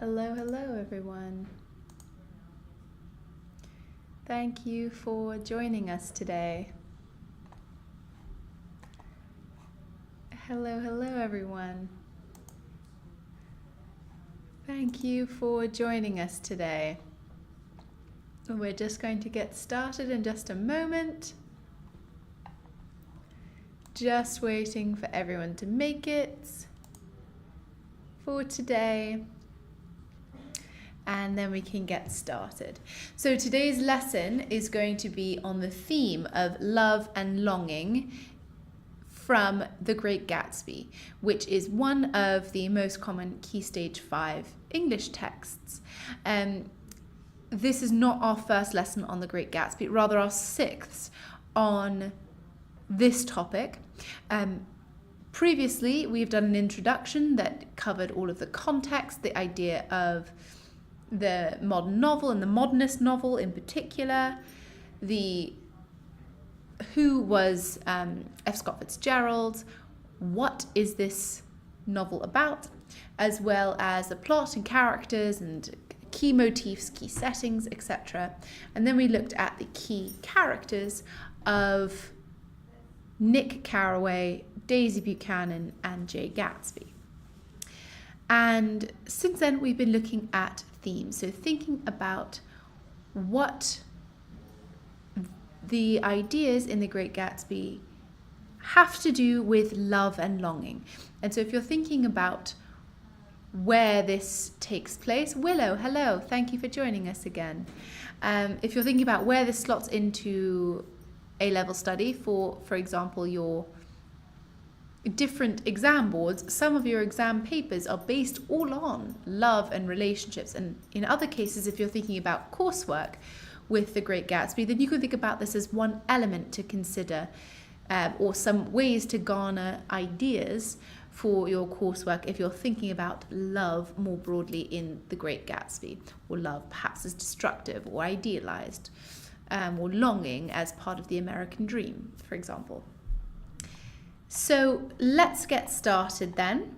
Hello, hello everyone. Thank you for joining us today. Hello, hello everyone. Thank you for joining us today. We're just going to get started in just a moment. Just waiting for everyone to make it for today. And then we can get started. So today's lesson is going to be on the theme of love and longing from The Great Gatsby, which is one of the most common Key Stage 5 English texts. This is not our first lesson on The Great Gatsby, rather our sixth on this topic. Previously, we've done an introduction that covered all of the context, the idea of the modern novel and the modernist novel in particular, who was F. Scott Fitzgerald, what is this novel about, as well as the plot and characters and key motifs, key settings, etc. And then we looked at the key characters of Nick Carraway, Daisy Buchanan, and Jay Gatsby. And since then, we've been looking at themes. So thinking about what the ideas in The Great Gatsby have to do with love and longing. And so if you're thinking about where this takes place, Willow, hello, thank you for joining us again. If you're thinking about where this slots into A-level study for example, your different exam boards, some of your exam papers are based all on love and relationships. And in other cases, if you're thinking about coursework with The Great Gatsby, then you can think about this as one element to consider, or some ways to garner ideas for your coursework if you're thinking about love more broadly in The Great Gatsby, or love perhaps as destructive or idealized, or longing as part of the American dream, for example. So let's get started then.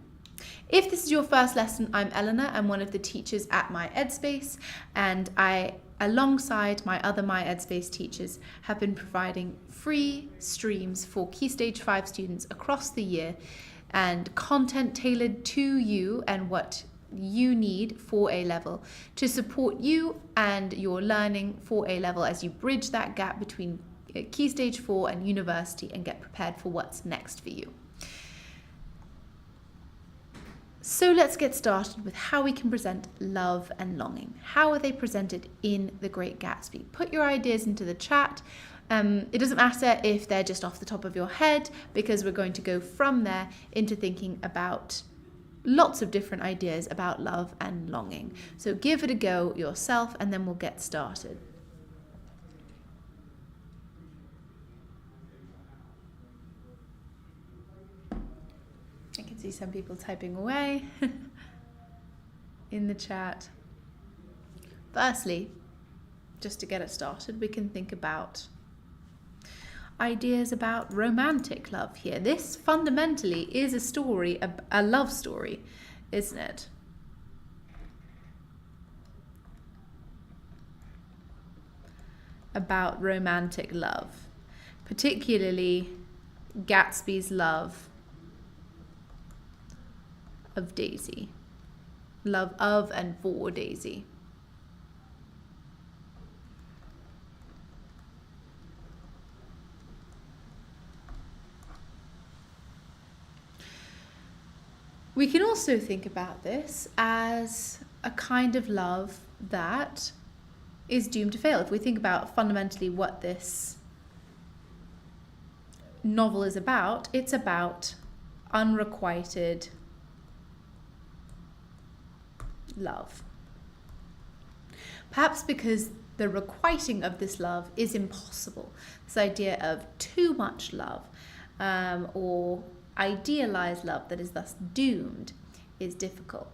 If this is your first lesson, I'm Eleanor. I'm one of the teachers at My Edspace, and I, alongside my other My Edspace teachers, have been providing free streams for Key Stage 5 students across the year, and content tailored to you and what you need for A-level to support you and your learning for A-level as you bridge that gap between Key Stage 4 and university and get prepared for what's next for you. So let's get started with how we can present love and longing. How are they presented in The Great Gatsby? Put your ideas into the chat. It doesn't matter if they're just off the top of your head, because we're going to go from there into thinking about lots of different ideas about love and longing. So give it a go yourself and then we'll get started. I can see some people typing away in the chat. Firstly, just to get it started, we can think about ideas about romantic love here. This fundamentally is a story, a love story, isn't it? About romantic love, particularly Gatsby's love of Daisy, love of and for Daisy. We can also think about this as a kind of love that is doomed to fail. If we think about fundamentally what this novel is about, it's about unrequited love. Perhaps because the requiting of this love is impossible. This idea of too much love, or idealized love that is thus doomed, is difficult.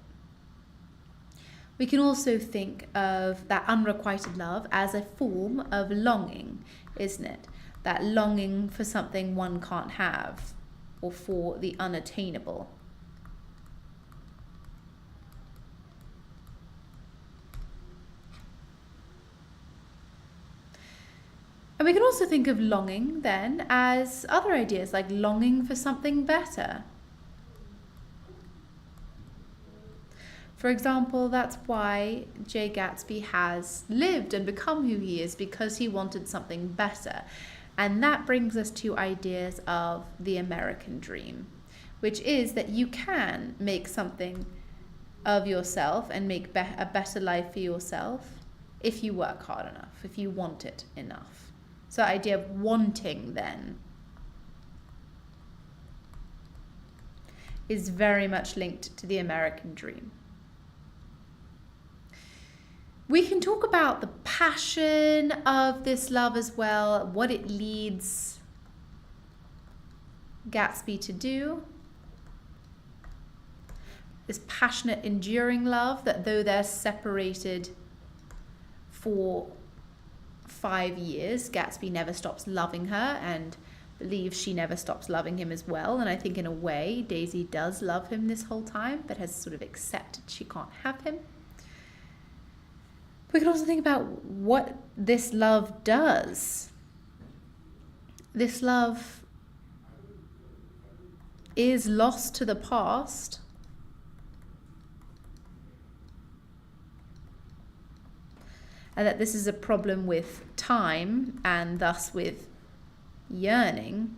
We can also think of that unrequited love as a form of longing, isn't it? That longing for something one can't have, or for the unattainable. And we can also think of longing then as other ideas, like longing for something better. For example, that's why Jay Gatsby has lived and become who he is, because he wanted something better. And that brings us to ideas of the American dream, which is that you can make something of yourself and make a better life for yourself if you work hard enough, if you want it enough. So the idea of wanting then is very much linked to the American dream. We can talk about the passion of this love as well, what it leads Gatsby to do. This passionate, enduring love that though they're separated for 5 years, Gatsby never stops loving her and believes she never stops loving him as well. And I think in a way, Daisy does love him this whole time, but has sort of accepted she can't have him. We can also think about what this love does. This love is lost to the past. And that this is a problem with time and thus with yearning.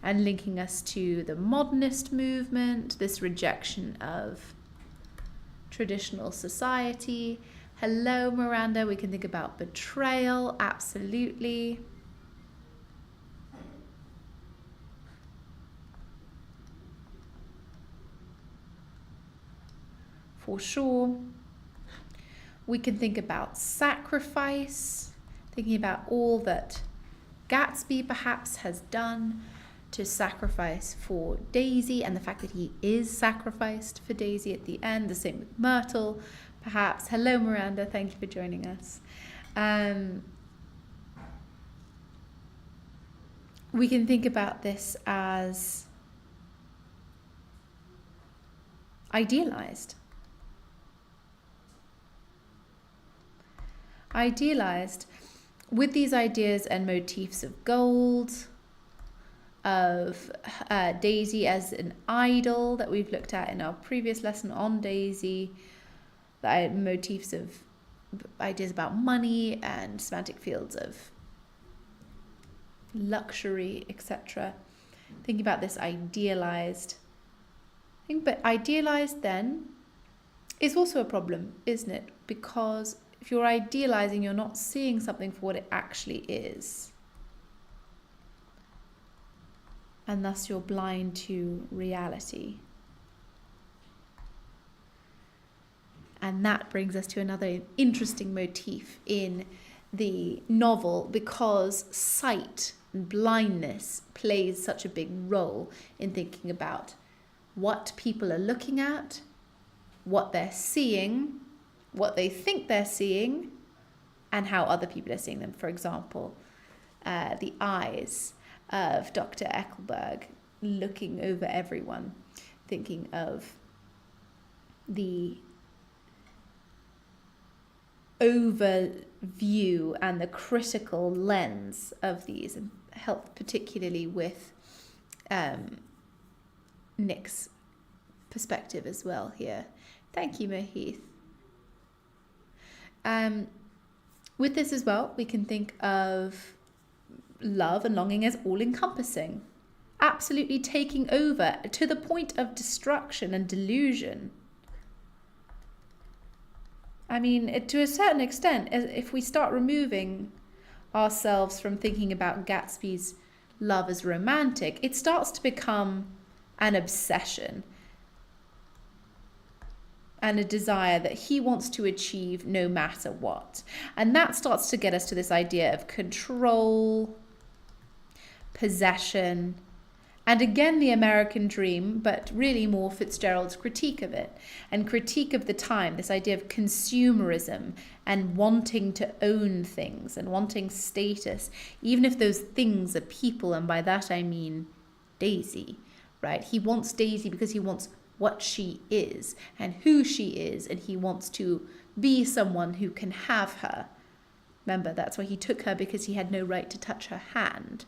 And linking us to the modernist movement, this rejection of traditional society. Hello, Miranda. We can think about betrayal, absolutely. For sure. We can think about sacrifice, thinking about all that Gatsby perhaps has done to sacrifice for Daisy, and the fact that he is sacrificed for Daisy at the end. The same with Myrtle, perhaps. Hello, Miranda. Thank you for joining us. We can think about this as idealized. Idealized with these ideas and motifs of gold, of Daisy as an idol that we've looked at in our previous lesson on Daisy, the motifs of ideas about money and semantic fields of luxury, etc. Thinking about this idealized thing, but idealized then is also a problem, isn't it? Because if you're idealizing, you're not seeing something for what it actually is. And thus you're blind to reality. And that brings us to another interesting motif in the novel, because sight and blindness plays such a big role in thinking about what people are looking at, what they're seeing, what they think they're seeing, and how other people are seeing them. For example, the eyes of Dr. Eckelberg looking over everyone, thinking of the overview and the critical lens of these, and helped particularly with Nick's perspective as well here. Thank you, Mohith. With this as well, we can think of love and longing as all-encompassing, absolutely taking over to the point of destruction and delusion. I mean, to a certain extent, if we start removing ourselves from thinking about Gatsby's love as romantic, it starts to become an obsession and a desire that he wants to achieve no matter what. And that starts to get us to this idea of control, possession, and again the American dream, but really more Fitzgerald's critique of it and critique of the time, this idea of consumerism and wanting to own things and wanting status, even if those things are people, and by that I mean Daisy, right? He wants Daisy because he wants what she is and who she is, and he wants to be someone who can have her, Remember, that's why he took her, because he had no right to touch her hand.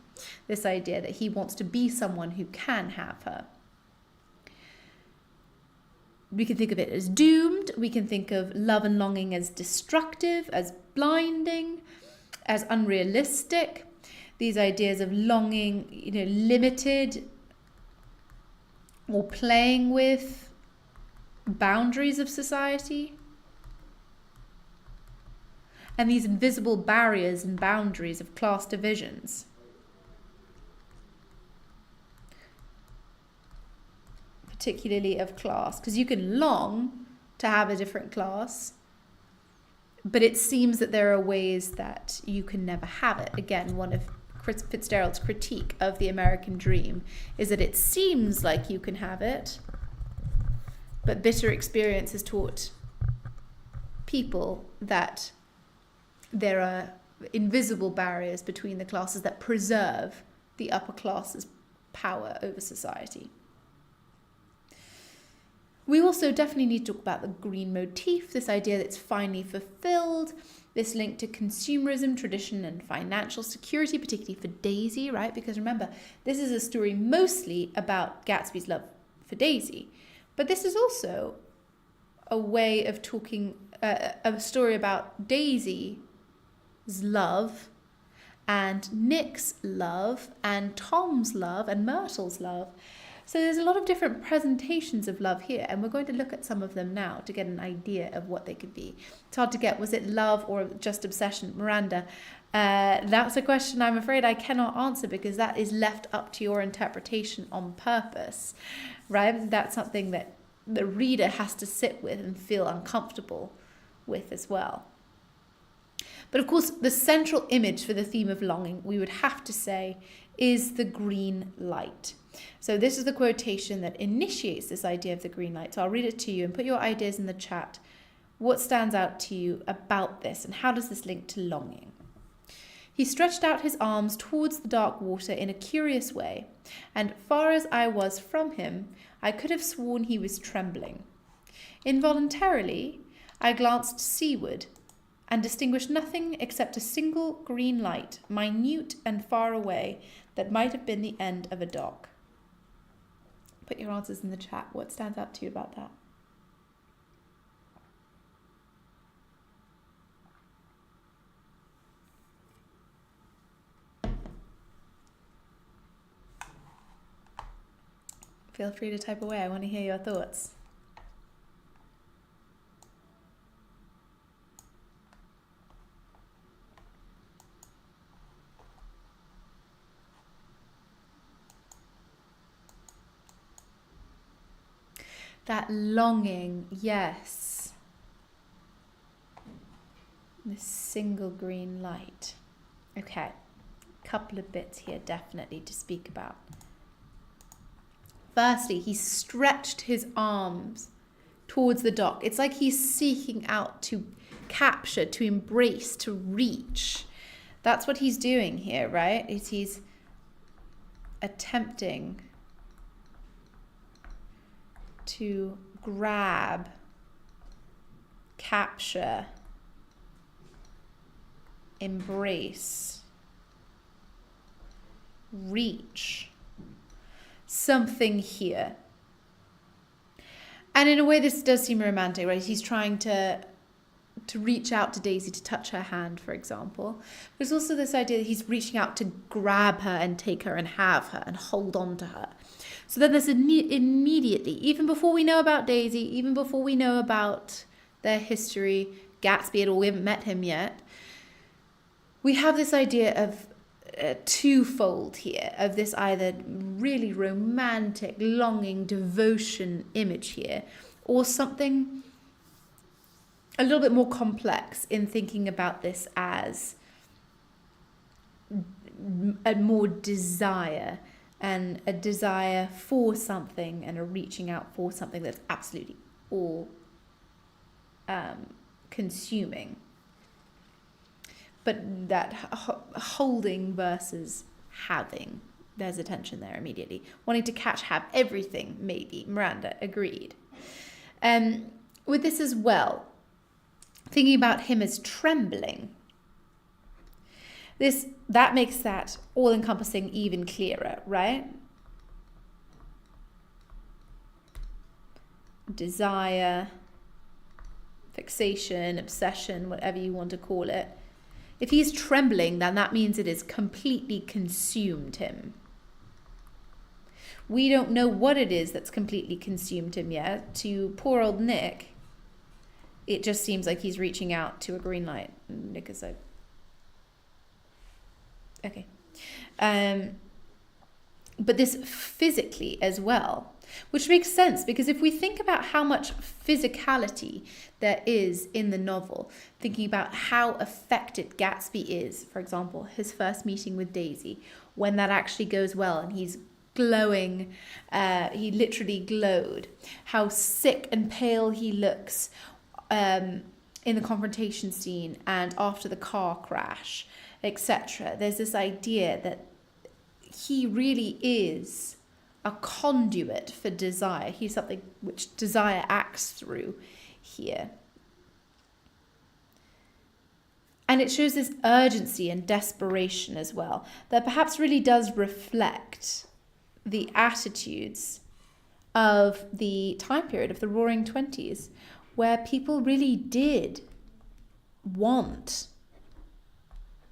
This idea that he wants to be someone who can have her. We can think of it as doomed. We can think of love and longing as destructive, as blinding, as unrealistic. These ideas of longing, limited or playing with boundaries of society. And these invisible barriers and boundaries of class divisions. Particularly of class, because you can long to have a different class, but it seems that there are ways that you can never have it. Again, one of Chris Fitzgerald's critique of the American dream is that it seems like you can have it, but bitter experience has taught people that there are invisible barriers between the classes that preserve the upper class's power over society. We also definitely need to talk about the green motif, this idea that it's finally fulfilled, this link to consumerism, tradition, and financial security, particularly for Daisy, right? Because remember, this is a story mostly about Gatsby's love for Daisy, but this is also a way of talking, a story about Daisy's love and Nick's love and Tom's love and Myrtle's love. So there's a lot of different presentations of love here, and we're going to look at some of them now to get an idea of what they could be. It's hard to get, was it love or just obsession? Miranda, that's a question I'm afraid I cannot answer, because that is left up to your interpretation on purpose, right? That's something that the reader has to sit with and feel uncomfortable with as well. But of course, the central image for the theme of longing, we would have to say, is the green light. So this is the quotation that initiates this idea of the green light. So I'll read it to you and put your ideas in the chat. What stands out to you about this, and how does this link to longing? He stretched out his arms towards the dark water in a curious way, and far as I was from him, I could have sworn he was trembling. Involuntarily, I glanced seaward and distinguished nothing except a single green light, minute and far away, that might have been the end of a dock. Put your answers in the chat. What stands out to you about that? Feel free to type away. I want to hear your thoughts. That longing, yes. This single green light. Okay, couple of bits here definitely to speak about. Firstly, he stretched his arms towards the dock. It's like he's seeking out to capture, to embrace, to reach. That's what he's doing here, right? He's attempting to grab, capture, embrace, reach something here. And in a way, this does seem romantic, right? He's trying to reach out to Daisy to touch her hand, for example. There's also this idea that he's reaching out to grab her and take her and have her and hold on to her. So then there's immediately, even before we know about Daisy, even before we know about their history, Gatsby at all, we haven't met him yet, we have this idea of twofold here, of this either really romantic, longing, devotion image here, or something a little bit more complex in thinking about this as a more desire, and a desire for something and a reaching out for something that's absolutely all consuming. But that holding versus having, there's a tension there immediately. Wanting to catch, have everything, maybe. Miranda, agreed. With this as well, thinking about him as trembling, That makes that all-encompassing even clearer, right? Desire, fixation, obsession, whatever you want to call it. If he's trembling, then that means it has completely consumed him. We don't know what it is that's completely consumed him yet. To poor old Nick, it just seems like he's reaching out to a green light. Nick is like, okay. But this physically as well, which makes sense, because if we think about how much physicality there is in the novel, thinking about how affected Gatsby is, for example, his first meeting with Daisy, when that actually goes well and he's glowing, he literally glowed, how sick and pale he looks in the confrontation scene and after the car crash, etc. There's this idea that he really is a conduit for desire. He's something which desire acts through here. And it shows this urgency and desperation as well, that perhaps really does reflect the attitudes of the time period of the Roaring Twenties, where people really did want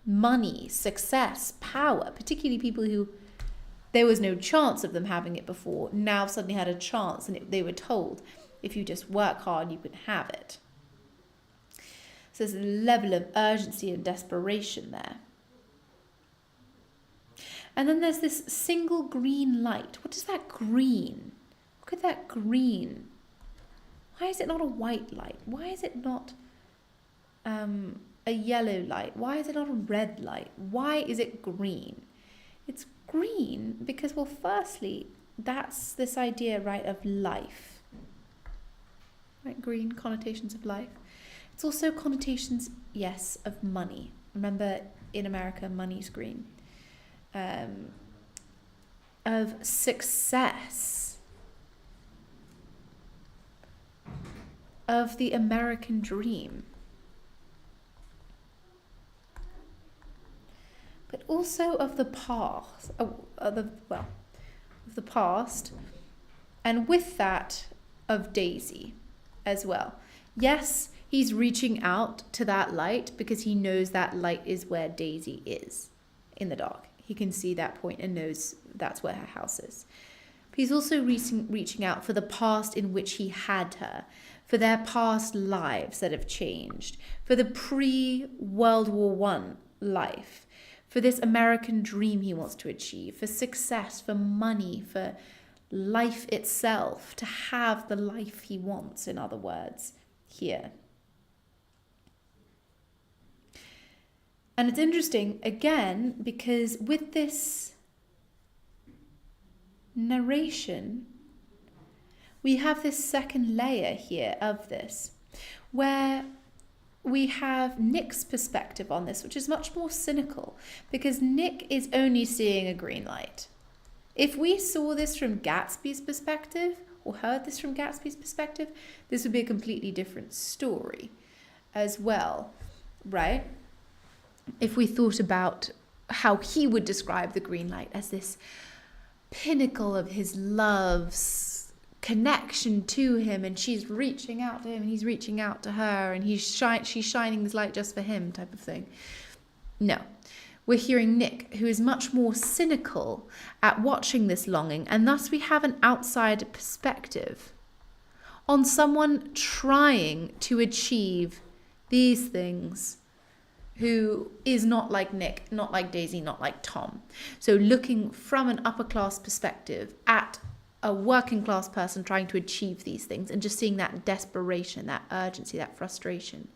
money, success, power, particularly people who there was no chance of them having it before, now suddenly had a chance, and they were told, if you just work hard, you can have it. So there's a level of urgency and desperation there. And then there's this single green light. What is that green? Look at that green. Why is it not a white light? Why is it not a yellow light? Why is it not a red light? Why is it green? It's green because, well, firstly, that's this idea, right, of life. Right, green, connotations of life. It's also connotations, yes, of money. Remember, in America, money's green. Of success. Of the American dream. But also of the past, of the past, and with that, of Daisy as well. Yes, he's reaching out to that light because he knows that light is where Daisy is in the dark. He can see that point and knows that's where her house is. But he's also reaching out for the past in which he had her, for their past lives that have changed, for the pre-World War I life, for this American dream he wants to achieve, for success, for money, for life itself, to have the life he wants, in other words, here. And it's interesting, again, because with this narration, we have this second layer here of this, where we have Nick's perspective on this, which is much more cynical, because Nick is only seeing a green light. If we saw this from Gatsby's perspective, or heard this from Gatsby's perspective, this would be a completely different story as well, right? If we thought about how he would describe the green light as this pinnacle of his love's connection to him, and she's reaching out to him and he's reaching out to her, and she's shining this light just for him, type of thing. No, we're hearing Nick, who is much more cynical at watching this longing, and thus we have an outsider perspective on someone trying to achieve these things, who is not like Nick, not like Daisy, not like Tom. So looking from an upper class perspective at a working class person trying to achieve these things, and just seeing that desperation, that urgency, that frustration.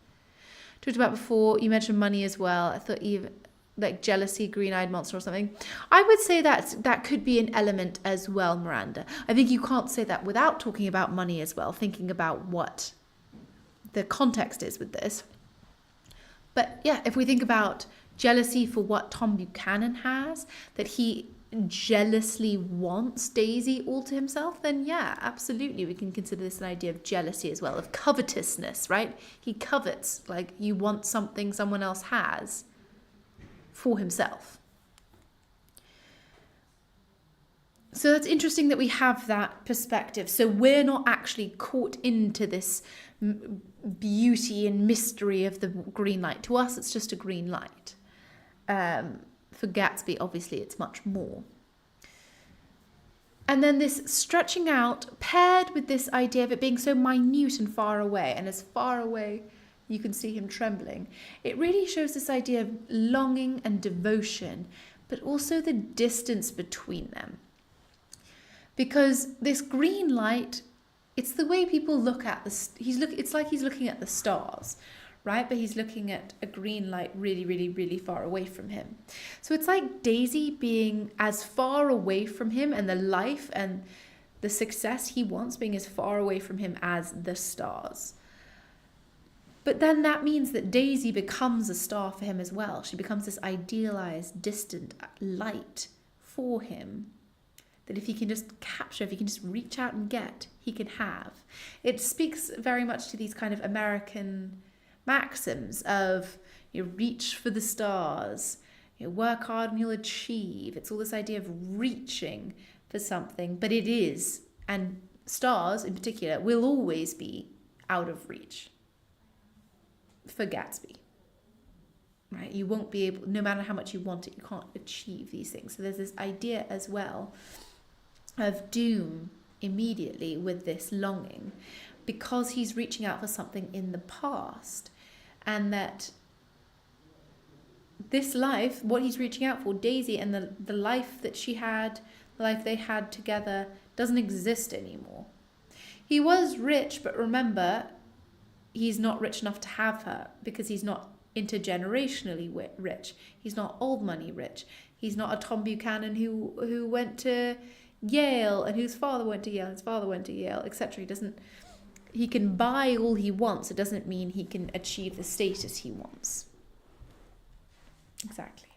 Talked about before, you mentioned money as well. I thought even like jealousy, green-eyed monster or something. I would say that could be an element as well, Miranda. I think you can't say that without talking about money as well, thinking about what the context is with this. But yeah, if we think about jealousy for what Tom Buchanan has, that he jealously wants Daisy all to himself, then yeah, absolutely, we can consider this an idea of jealousy as well, of covetousness, right? He covets, like you want something someone else has. for himself. So that's interesting that we have that perspective. So we're not actually caught into this beauty and mystery of the green light. To us, it's just a green light. For Gatsby, obviously, it's much more. And then this stretching out, paired with this idea of it being so minute and far away, and as far away you can see him trembling, it really shows this idea of longing and devotion, but also the distance between them. Because this green light, it's the way people look at it's like he's looking at the stars, right? But he's looking at a green light really, really, really far away from him. So it's like Daisy being as far away from him, and the life and the success he wants being as far away from him as the stars. But then that means that Daisy becomes a star for him as well. She becomes this idealized, distant light for him, that if he can just capture, if he can just reach out and get, he can have. It speaks very much to these kind of American maxims of, reach for the stars, work hard and you'll achieve. It's all this idea of reaching for something, but it is, and stars in particular, will always be out of reach for Gatsby. Right? You won't be able, no matter how much you want it, you can't achieve these things. So there's this idea as well of doom immediately with this longing, because he's reaching out for something in the past, and that this life, what he's reaching out for, Daisy, and the life that she had, the life they had together, doesn't exist anymore. He was rich, but remember, he's not rich enough to have her, because he's not intergenerationally rich. He's not old money rich. He's not a Tom Buchanan who went to Yale and whose father went to Yale, his father went to Yale, etc. He can buy all he wants. It doesn't mean he can achieve the status he wants. Exactly.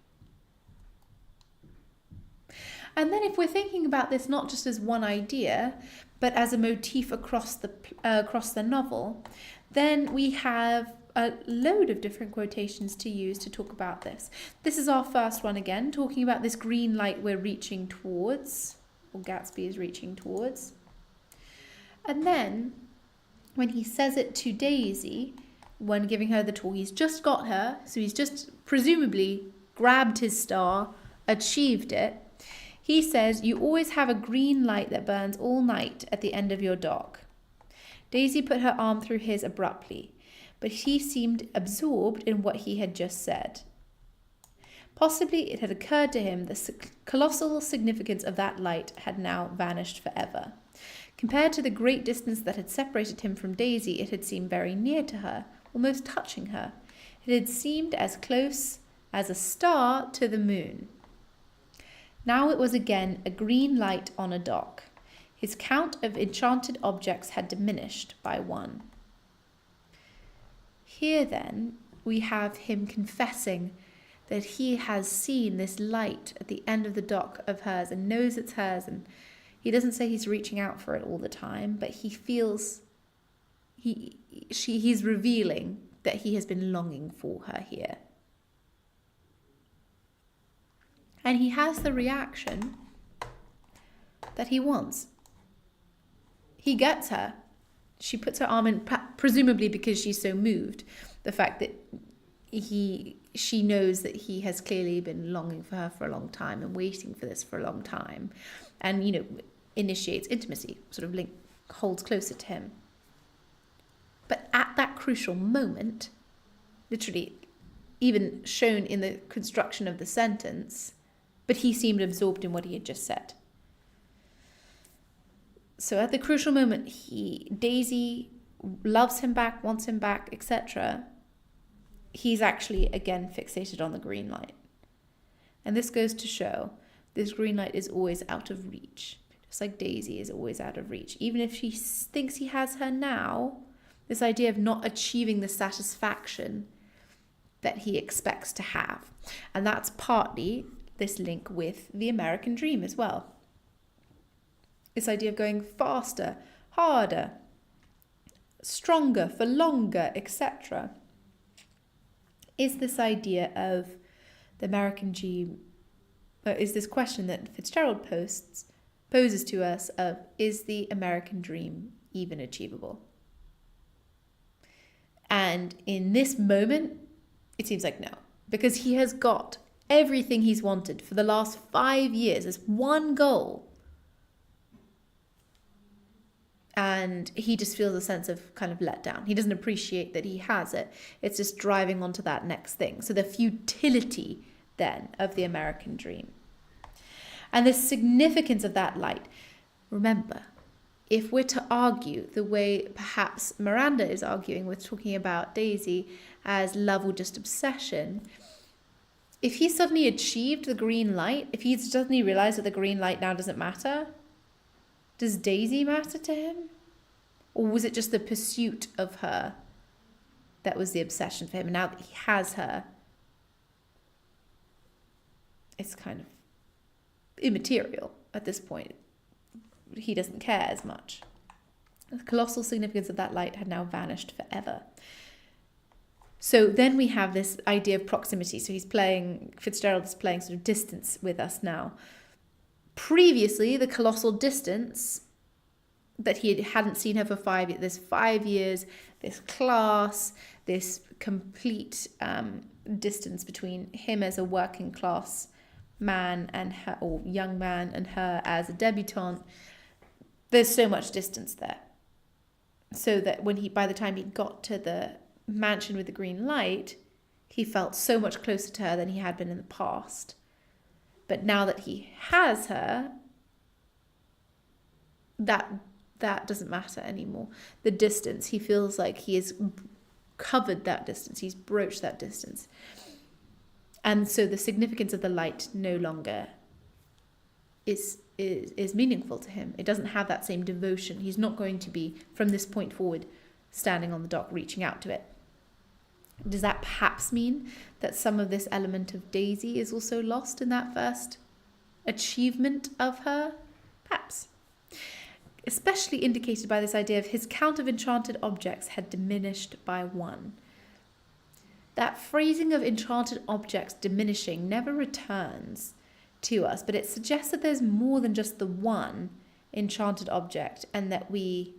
And then if we're thinking about this not just as one idea, but as a motif across the novel, then we have a load of different quotations to use to talk about this. This is our first one again, talking about this green light we're reaching towards, or Gatsby is reaching towards. And then when he says it to Daisy, when giving her the tour, he's just got her, so he's just presumably grabbed his star, achieved it. He says, "You always have a green light that burns all night at the end of your dock." Daisy put her arm through his abruptly, but he seemed absorbed in what he had just said. Possibly it had occurred to him the colossal significance of that light had now vanished forever. Compared to the great distance that had separated him from Daisy, it had seemed very near to her, almost touching her. It had seemed as close as a star to the moon. Now it was again a green light on a dock. His count of enchanted objects had diminished by one. Here then we have him confessing that he has seen this light at the end of the dock of hers and knows it's hers, and he doesn't say he's reaching out for it all the time, but he feels he's revealing that he has been longing for her here. And he has the reaction that he wants. He gets her. She puts her arm in, presumably because she's so moved. The fact that she knows that he has clearly been longing for her for a long time and waiting for this for a long time. And, initiates intimacy, sort of holds closer to him. But at that crucial moment, literally even shown in the construction of the sentence, but he seemed absorbed in what he had just said. So at the crucial moment, Daisy loves him back, wants him back, etc. He's actually again fixated on the green light. And this goes to show this green light is always out of reach. Just like Daisy is always out of reach. Even if she thinks he has her now, this idea of not achieving the satisfaction that he expects to have. And that's partly this link with the American dream as well. This idea of going faster, harder, stronger, for longer, etc. is this idea of the American dream is this question that Fitzgerald poses to us of, is the American dream even achievable? And in this moment, it seems like no, because he has got everything he's wanted for the last 5 years as one goal. And he just feels a sense of kind of let down. He doesn't appreciate that he has it. It's just driving on to that next thing. So the futility then of the American dream. And the significance of that light. Remember, if we're to argue the way perhaps Miranda is arguing with talking about Daisy as love or just obsession, if he suddenly achieved the green light, if he suddenly realized that the green light now doesn't matter, does Daisy matter to him? Or was it just the pursuit of her that was the obsession for him? And now that he has her, it's kind of immaterial at this point. He doesn't care as much. The colossal significance of that light had now vanished forever. So then we have this idea of proximity. So Fitzgerald is playing sort of distance with us now. Previously, the colossal distance that he hadn't seen her for 5 years, this 5 years, this class, this complete distance between him as a working class man and her, or young man, and her as a debutante. There's so much distance there. So that by the time he got to the mansion with the green light, he felt so much closer to her than he had been in the past. But now that he has her, that doesn't matter anymore. The distance, he feels like he has covered that distance. He's broached that distance. And so the significance of the light no longer is meaningful to him. It doesn't have that same devotion. He's not going to be, from this point forward, standing on the dock, reaching out to it. Does that perhaps mean that some of this element of Daisy is also lost in that first achievement of her? Perhaps. Especially indicated by this idea of his count of enchanted objects had diminished by 1. That phrasing of enchanted objects diminishing never returns to us, but it suggests that there's more than just the one enchanted object, and that we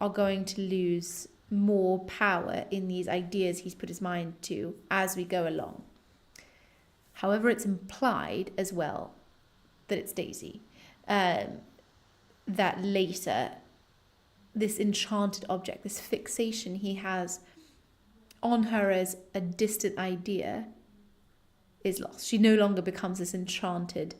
are going to lose more power in these ideas he's put his mind to as we go along. However, it's implied as well that it's Daisy. That later, this enchanted object, this fixation he has on her as a distant idea, is lost. She no longer becomes this enchanted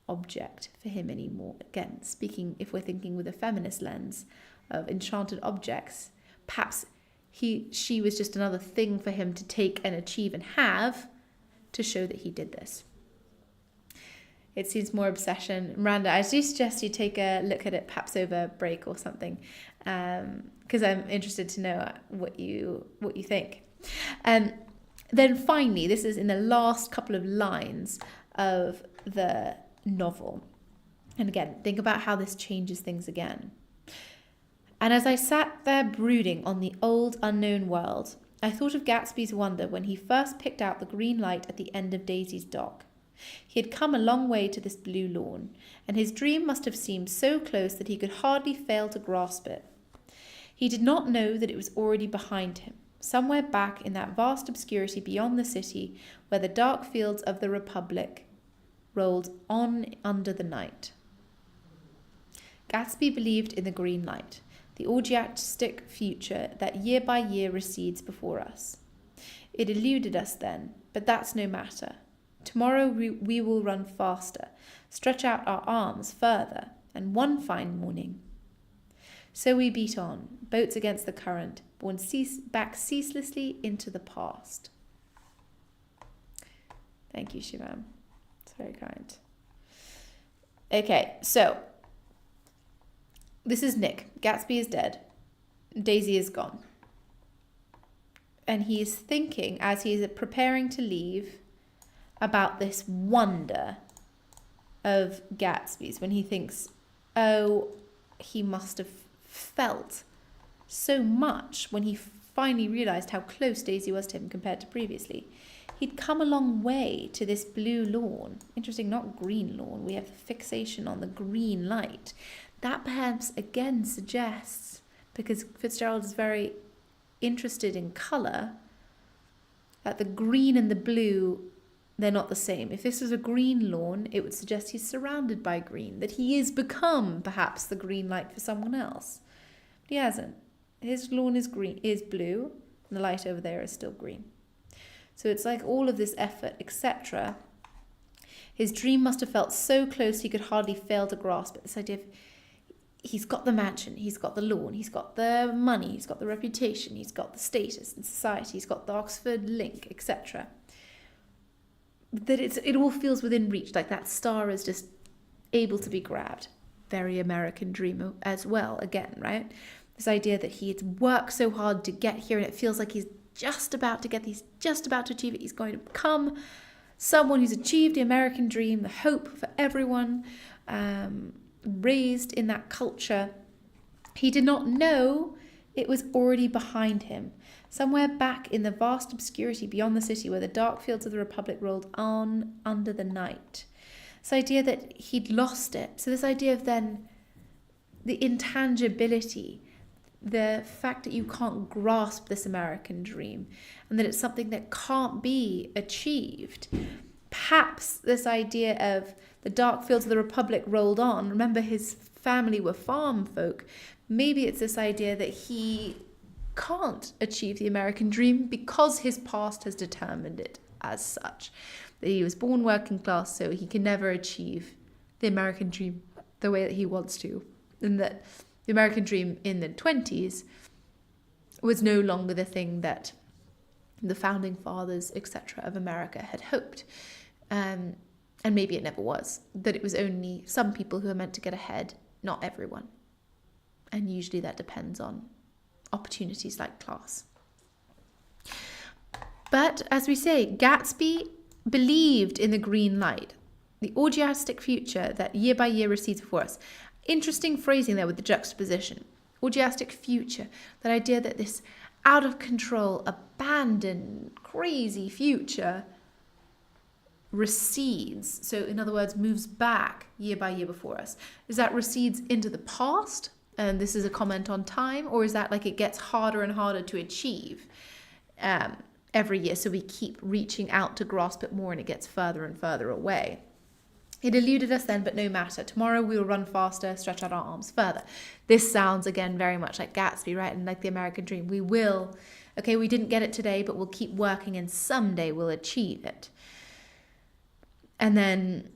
object for him anymore. Again, speaking, if we're thinking with a feminist lens of enchanted objects, perhaps she was just another thing for him to take and achieve and have to show that he did this. It seems more obsession. Miranda, I do suggest you take a look at it perhaps over break or something, because I'm interested to know what you think. Then finally, this is in the last couple of lines of the novel. And again, think about how this changes things again. And as I sat there brooding on the old unknown world, I thought of Gatsby's wonder when he first picked out the green light at the end of Daisy's dock. He had come a long way to this blue lawn, and his dream must have seemed so close that he could hardly fail to grasp it. He did not know that it was already behind him, somewhere back in that vast obscurity beyond the city, where the dark fields of the Republic rolled on under the night. Gatsby believed in the green light, the orgiastic future that year by year recedes before us. It eluded us then, but that's no matter. Tomorrow we will run faster, stretch out our arms further, and one fine morning. So we beat on, boats against the current, borne back ceaselessly into the past. Thank you, Shivam. It's very kind. Okay, so this is Nick. Gatsby is dead. Daisy is gone. And he's thinking, as he's preparing to leave, about this wonder of Gatsby's, when he thinks, oh, he must have felt so much when he finally realised how close Daisy was to him compared to previously. he'd come a long way to this blue lawn. Interesting, not green lawn. We have fixation on the green light. That perhaps again suggests, because Fitzgerald is very interested in colour, that the green and the blue, they're not the same. If this was a green lawn, it would suggest he's surrounded by green, that he is become perhaps the green light for someone else. But he hasn't. His lawn is blue, and the light over there is still green. So it's like all of this effort, etc. His dream must have felt so close he could hardly fail to grasp it. This idea of he's got the mansion, he's got the lawn, he's got the money, he's got the reputation, he's got the status in society, he's got the Oxford link, etc. That it all feels within reach, like that star is just able to be grabbed. Very American dream as well, again, right? This idea that he had worked so hard to get here, and it feels like he's just about to get these, just about to achieve it. He's going to become someone who's achieved the American dream, the hope for everyone, raised in that culture. He did not know it was already behind him, somewhere back in the vast obscurity beyond the city where the dark fields of the Republic rolled on under the night. This idea that he'd lost it. So this idea of then the intangibility, the fact that you can't grasp this American dream and that it's something that can't be achieved. Perhaps this idea of the dark fields of the Republic rolled on. Remember, his family were farm folk. Maybe it's this idea that he can't achieve the American dream because his past has determined it as such. That he was born working class, so he can never achieve the American dream the way that he wants to. And that the American dream in the 20s was no longer the thing that the founding fathers, etc., of America had hoped. And maybe it never was. That it was only some people who are meant to get ahead, not everyone. And usually that depends on opportunities like class. But as we say, Gatsby believed in the green light, the orgiastic future that year by year recedes before us. Interesting phrasing there with the juxtaposition. Orgiastic future, that idea that this out of control, abandoned, crazy future recedes. So in other words, moves back year by year before us. Is that recedes into the past? And this is a comment on time, or is that like it gets harder and harder to achieve every year? So we keep reaching out to grasp it more and it gets further and further away. It eluded us then, but no matter. Tomorrow we will run faster, stretch out our arms further. This sounds, again, very much like Gatsby, right? And like the American dream. We will, okay, we didn't get it today, but we'll keep working and someday we'll achieve it. And then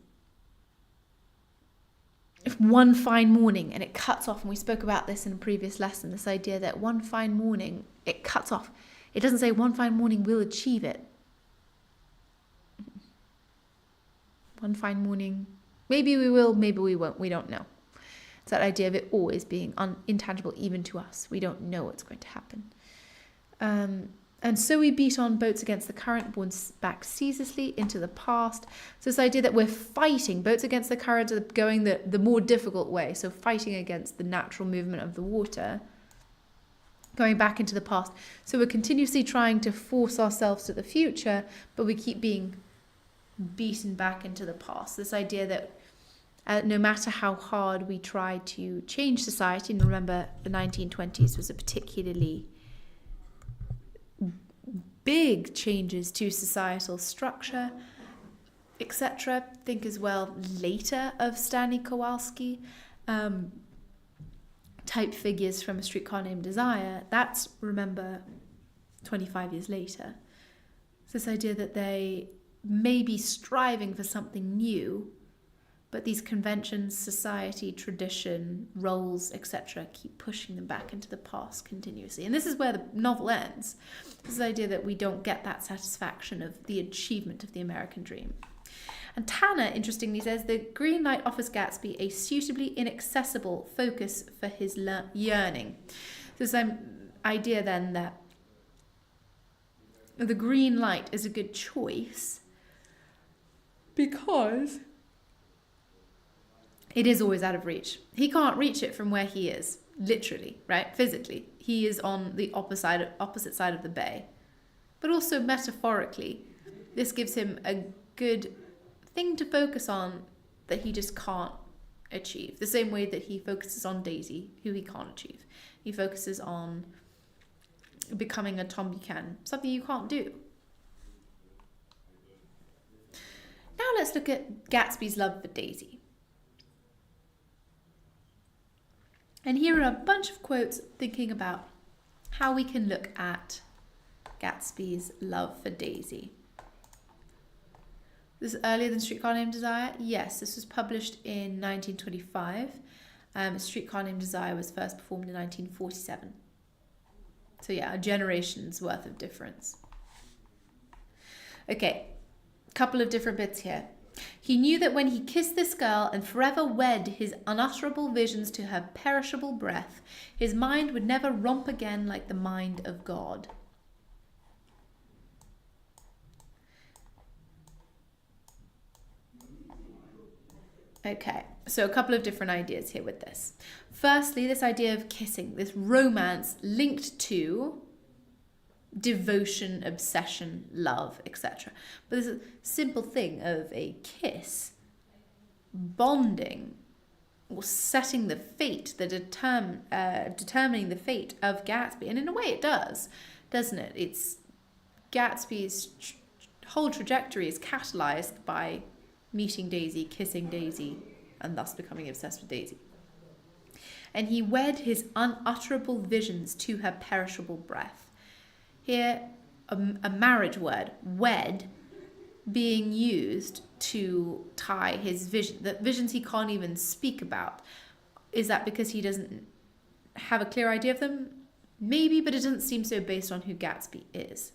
if one fine morning, and it cuts off, and we spoke about this in a previous lesson, this idea that one fine morning, it cuts off. It doesn't say one fine morning we'll achieve it. One fine morning, maybe we will, maybe we won't, we don't know. It's that idea of it always being intangible even to us. We don't know what's going to happen. And so we beat on boats against the current, borne back ceaselessly into the past. So this idea that we're fighting, boats against the current are going the more difficult way. So fighting against the natural movement of the water, going back into the past. So we're continuously trying to force ourselves to the future, but we keep being beaten back into the past. This idea that no matter how hard we try to change society, and remember the 1920s was a particularly big changes to societal structure, etc. Think as well later of Stanley Kowalski, type figures from A Streetcar Named Desire. That's, remember, 25 years later. It's this idea that they may be striving for something new, but these conventions, society, tradition, roles, etc. keep pushing them back into the past continuously. And this is where the novel ends. This is the idea that we don't get that satisfaction of the achievement of the American dream. And Tanner, interestingly, says the green light offers Gatsby a suitably inaccessible focus for his yearning. So this idea then that the green light is a good choice because it is always out of reach. He can't reach it from where he is, literally, right? Physically. He is on the opposite side of the bay. But also metaphorically, This gives him a good thing to focus on that he just can't achieve. The same way that he focuses on Daisy, who he can't achieve. He focuses on becoming a Tom Buchanan, something you can't do. Now let's look at Gatsby's love for Daisy. And here are a bunch of quotes thinking about how we can look at Gatsby's love for Daisy. This is earlier than Streetcar Named Desire? Yes, this was published in 1925. Streetcar Named Desire was first performed in 1947. So yeah, a generation's worth of difference. Okay, couple of different bits here. He knew that when he kissed this girl and forever wed his unutterable visions to her perishable breath, his mind would never romp again like the mind of God. Okay, so a couple of different ideas here with this. Firstly, this idea of kissing, this romance linked to devotion, obsession, love, etc. But there's a simple thing of a kiss bonding or setting the fate, determining the fate of Gatsby. And in a way it does, doesn't it? It's Gatsby's whole trajectory is catalyzed by meeting Daisy, kissing Daisy, and thus becoming obsessed with Daisy. And he wed his unutterable visions to her perishable breath. Here, a marriage word, wed, being used to tie his vision, the visions he can't even speak about. Is that because he doesn't have a clear idea of them? Maybe, but it doesn't seem so based on who Gatsby is.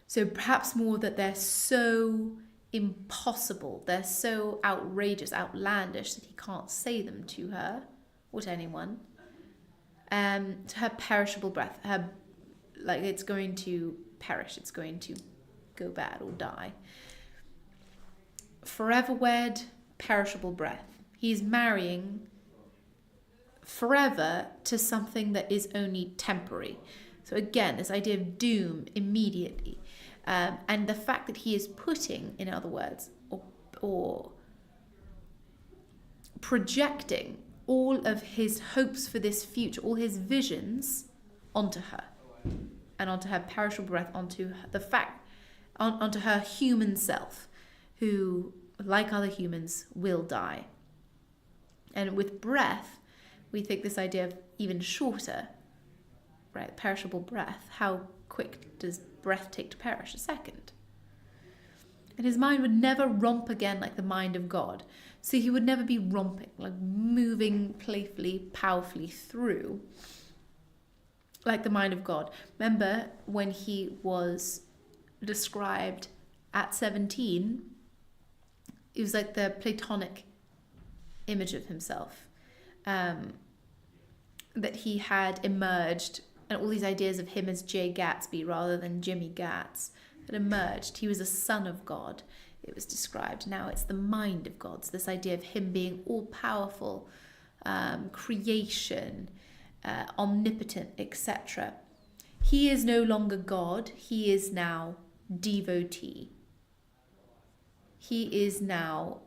So perhaps more that they're so impossible, they're so outrageous, outlandish that he can't say them to her or to anyone. To her perishable breath, her, like it's going to perish, it's going to go bad or die. Forever wed, perishable breath. He's marrying forever to something that is only temporary. So again, this idea of doom immediately. And the fact that he is putting, in other words, or projecting all of his hopes for this future, all his visions onto her, and onto her perishable breath, onto the fact, onto her human self, who, like other humans, will die. And with breath, we think this idea of even shorter, right? Perishable breath. How quick does breath take to perish? A second. And his mind would never romp again like the mind of God. So he would never be romping, like moving playfully, powerfully through like the mind of God. Remember when he was described at 17, it was like the Platonic image of himself, that he had emerged, and all these ideas of him as Jay Gatsby rather than Jimmy Gatz had emerged. He was a son of God, it was described. Now it's the mind of God. So this idea of him being all-powerful, creation, omnipotent, etc. He is no longer God. He is now devotee. He is now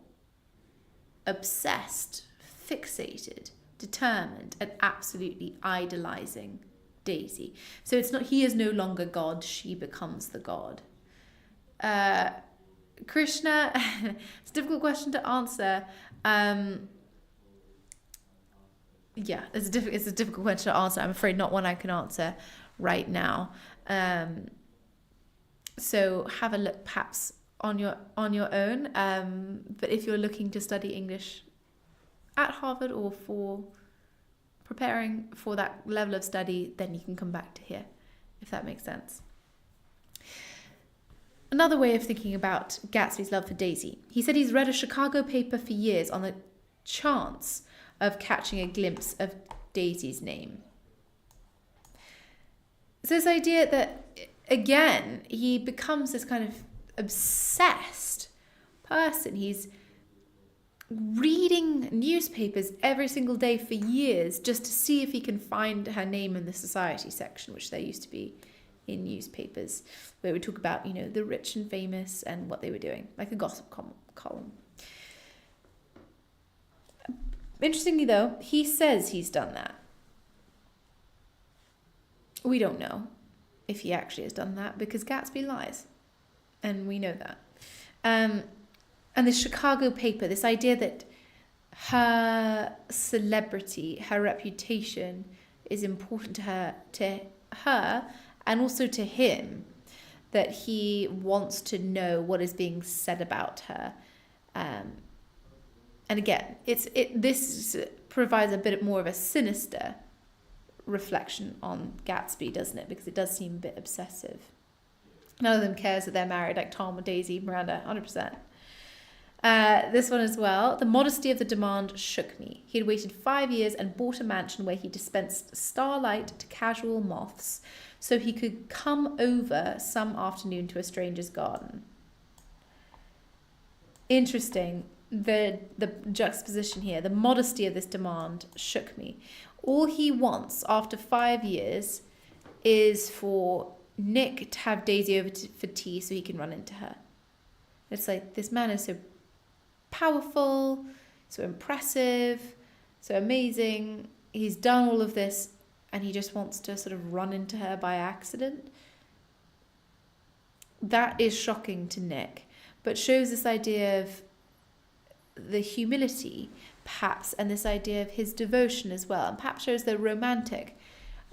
obsessed, fixated, determined, and absolutely idolizing Daisy. So it's not, he is no longer God, she becomes the God. Krishna, it's a difficult question to answer. Yeah, it's a difficult question to answer. I'm afraid not one I can answer right now. So have a look perhaps on your own. But if you're looking to study English at Harvard or for preparing for that level of study, then you can come back to here, if that makes sense. Another way of thinking about Gatsby's love for Daisy. He said he's read a Chicago paper for years on the chance of catching a glimpse of Daisy's name. So this idea that, again, he becomes this kind of obsessed person. He's reading newspapers every single day for years just to see if he can find her name in the society section, which there used to be in newspapers, where it would talk about, the rich and famous and what they were doing, like a gossip column. Interestingly, though, he says he's done that. We don't know if he actually has done that because Gatsby lies, and we know that. And the Chicago paper, this idea that her celebrity, her reputation is important to her and also to him, that he wants to know what is being said about her. And again, this provides a bit more of a sinister reflection on Gatsby, doesn't it? Because it does seem a bit obsessive. None of them cares that they're married, like Tom or Daisy, Miranda, 100%. This one as well. The modesty of the demand shook me. He had waited 5 years and bought a mansion where he dispensed starlight to casual moths so he could come over some afternoon to a stranger's garden. Interesting. The juxtaposition here, the modesty of this demand shook me. All he wants after 5 years is for Nick to have Daisy over for tea so he can run into her. It's like, this man is so powerful, so impressive, so amazing. He's done all of this and he just wants to sort of run into her by accident. That is shocking to Nick, but shows this idea of the humility, perhaps, and this idea of his devotion as well, and perhaps shows the romantic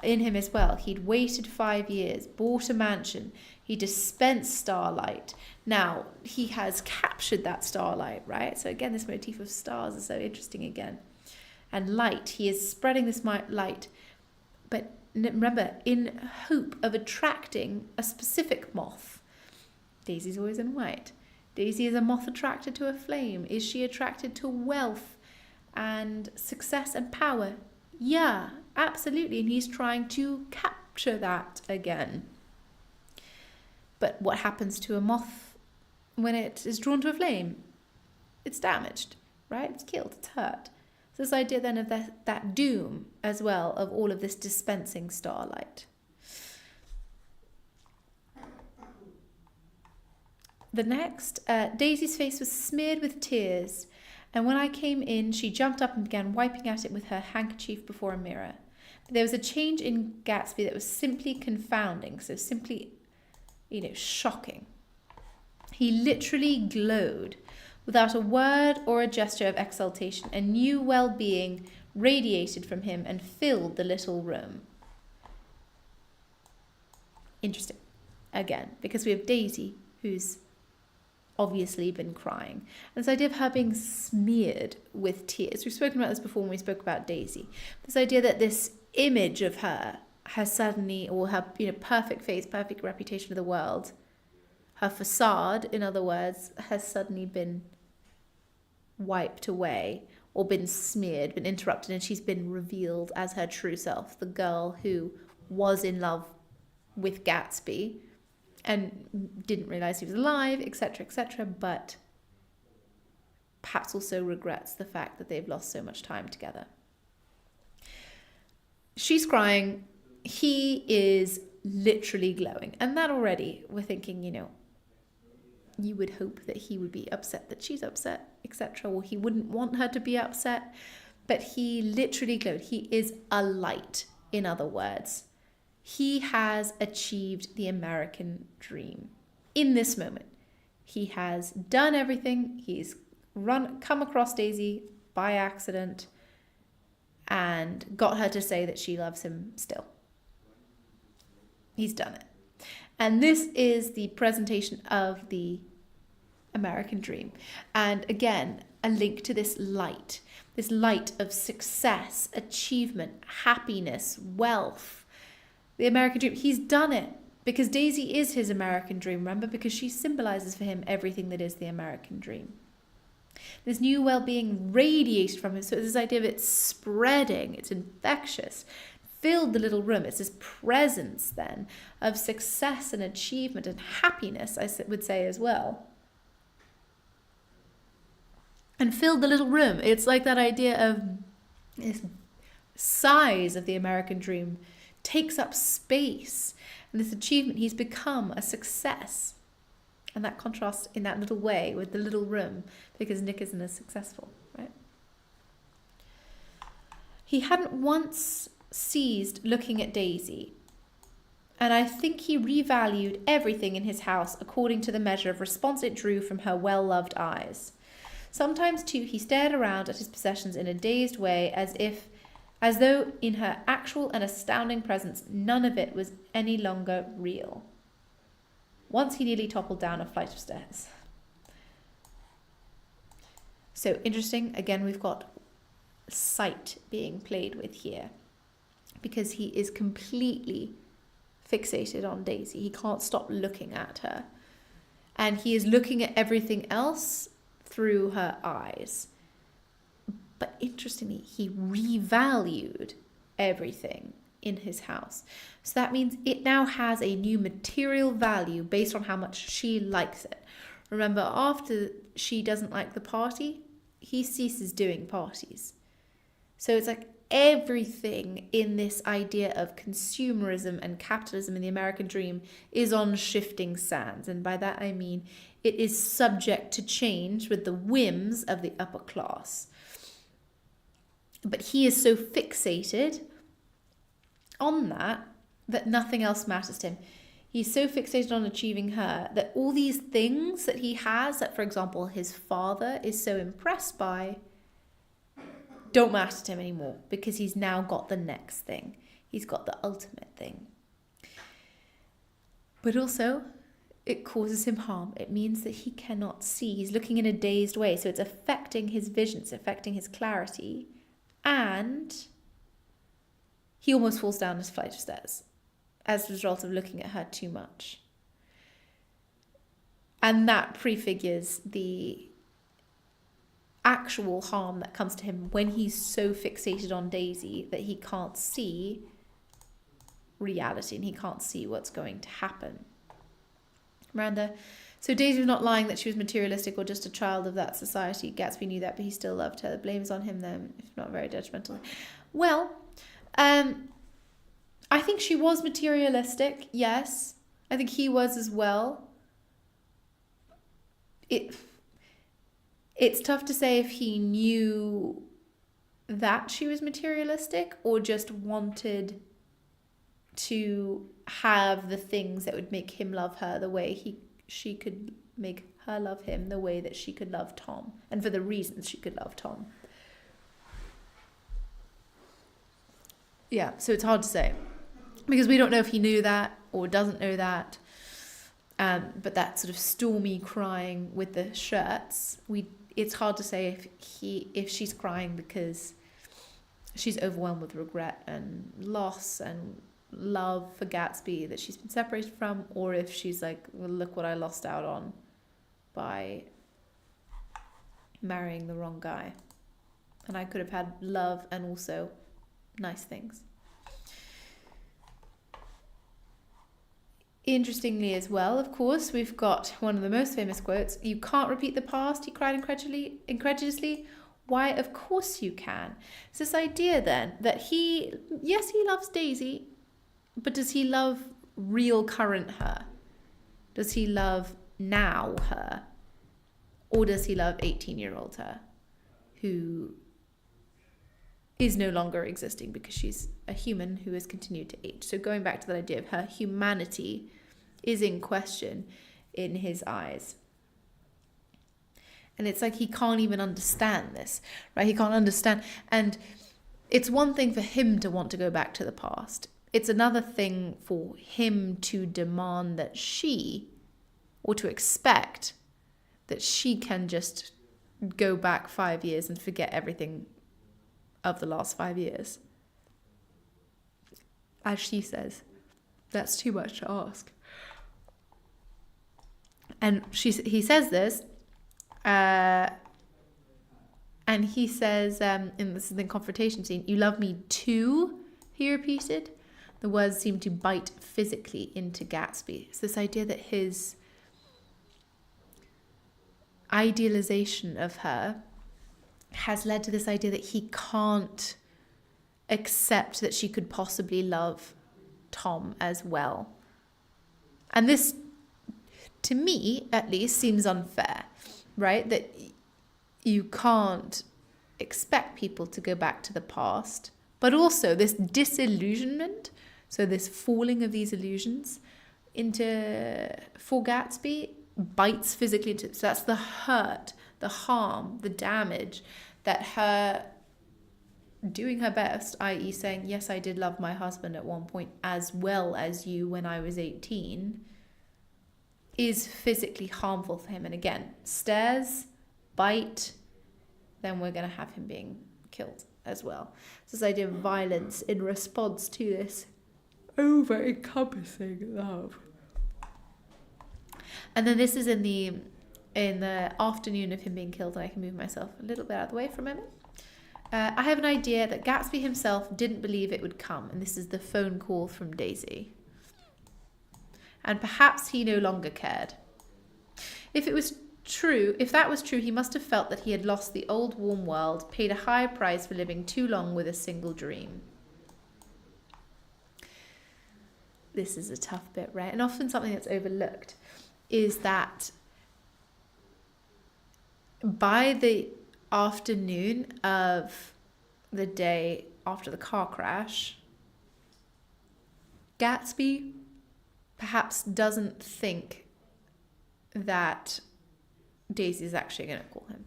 in him as well. He'd waited 5 years, bought a mansion, he dispensed starlight. Now he has captured that starlight, right? So again, this motif of stars is so interesting again. And light, he is spreading this light, but remember, in hope of attracting a specific moth. Daisy's always in white. Daisy is a moth attracted to a flame. Is she attracted to wealth and success and power? Yeah, absolutely. And he's trying to capture that again. But what happens to a moth when it is drawn to a flame? It's damaged, right? It's killed, it's hurt. So this idea then of that doom as well of all of this dispensing starlight. The next, Daisy's face was smeared with tears, and when I came in, she jumped up and began wiping at it with her handkerchief before a mirror. There was a change in Gatsby that was simply confounding, so simply, shocking. He literally glowed. Without a word or a gesture of exultation, a new well-being radiated from him and filled the little room. Interesting. Again, because we have Daisy, who's obviously been crying. And this idea of her being smeared with tears. We've spoken about this before when we spoke about Daisy. This idea that this image of her has suddenly, or her perfect face, perfect reputation of the world, her facade, in other words, has suddenly been wiped away or been smeared, been interrupted, and she's been revealed as her true self, the girl who was in love with Gatsby and didn't realize he was alive, etc., but perhaps also regrets the fact that they've lost so much time together. She's crying. He is literally glowing. And that already, we're thinking, you would hope that he would be upset that she's upset, etc., or he wouldn't want her to be upset. But he literally glowed. He is a light, in other words. He has achieved the American dream in this moment. He has done everything. He's come across Daisy by accident and got her to say that she loves him still. He's done it. And this is the presentation of the American dream. And again, a link to this light of success, achievement, happiness, wealth. The American dream. He's done it because Daisy is his American dream, remember? Because she symbolizes for him everything that is the American dream. This new well-being radiated from him. So it's this idea of it spreading, it's infectious, filled the little room. It's this presence then of success and achievement and happiness, I would say as well. And filled the little room. It's like that idea of this size of the American dream takes up space And this achievement, he's become a success. And that contrasts in that little way with the little room, because Nick isn't as successful, right? He hadn't once ceased looking at Daisy. And I think he revalued everything in his house according to the measure of response it drew from her well-loved eyes. Sometimes, too, he stared around at his possessions in a dazed way, as though in her actual and astounding presence, none of it was any longer real. Once he nearly toppled down a flight of stairs. So interesting. Again, we've got sight being played with here, because he is completely fixated on Daisy. He can't stop looking at her. And he is looking at everything else through her eyes. But interestingly, he revalued everything in his house. So that means it now has a new material value based on how much she likes it. Remember, after she doesn't like the party, he ceases doing parties. So it's like everything in this idea of consumerism and capitalism in the American dream is on shifting sands. And by that I mean it is subject to change with the whims of the upper class. But he is so fixated on that nothing else matters to him. He's so fixated on achieving her that all these things that he has, that for example his father is so impressed by, don't matter to him anymore, because he's now got the next thing. He's got the ultimate thing. But also, it causes him harm. It means that he cannot see. He's looking in a dazed way. So it's affecting his vision. It's affecting his clarity. And he almost falls down his flight of stairs as a result of looking at her too much. And that prefigures the actual harm that comes to him when he's so fixated on Daisy that he can't see reality and he can't see what's going to happen. Miranda, so Daisy was not lying that she was materialistic or just a child of that society. Gatsby knew that, but he still loved her. The blame is on him then, if not very judgmental. Well, I think she was materialistic, yes. I think he was as well. It's tough to say if he knew that she was materialistic or just wanted to have the things that would make him love her the way she could make her love him, the way that she could love Tom, and for the reasons she could love Tom. Yeah, so it's hard to say, because we don't know if he knew that or doesn't know that. But that sort of stormy crying with the shirts, it's hard to say if she's crying because she's overwhelmed with regret and loss and love for Gatsby that she's been separated from, or if she's like, well, look what I lost out on by marrying the wrong guy. And I could have had love and also nice things. Interestingly as well, of course, we've got one of the most famous quotes. You can't repeat the past, he cried incredulously. Why, of course you can. It's this idea then that he loves Daisy, but does he love real current her? Does he love now her? Or does he love 18-year-old her, who is no longer existing because she's a human who has continued to age? So going back to that idea of her humanity is in question in his eyes. And it's like he can't even understand this, right? He can't understand. And it's one thing for him to want to go back to the past. It's another thing for him to demand that or to expect that she can just go back 5 years and forget everything of the last 5 years. As she says, that's too much to ask. And he says this, and he says, in the confrontation scene, you love me too, he repeated. The words seemed to bite physically into Gatsby. It's this idea that his idealization of her has led to this idea that he can't accept that she could possibly love Tom as well. And this, to me at least, seems unfair, right? That you can't expect people to go back to the past, but also this disillusionment, so this falling of these illusions for Gatsby bites physically into, so that's the hurt, the harm, the damage that her doing her best, i.e. saying, yes, I did love my husband at one point as well as you when I was 18, is physically harmful for him. And again, stares, bite, then we're going to have him being killed as well. So this idea of violence in response to this over-encompassing love. And then this is in the afternoon of him being killed, and I can move myself a little bit out of the way for a moment. I have an idea that Gatsby himself didn't believe it would come, and this is the phone call from Daisy. And perhaps he no longer cared. If that was true, he must have felt that he had lost the old warm world, paid a high price for living too long with a single dream. This is a tough bit, right? And often something that's overlooked is that by the afternoon of the day after the car crash, Gatsby perhaps doesn't think that Daisy is actually going to call him.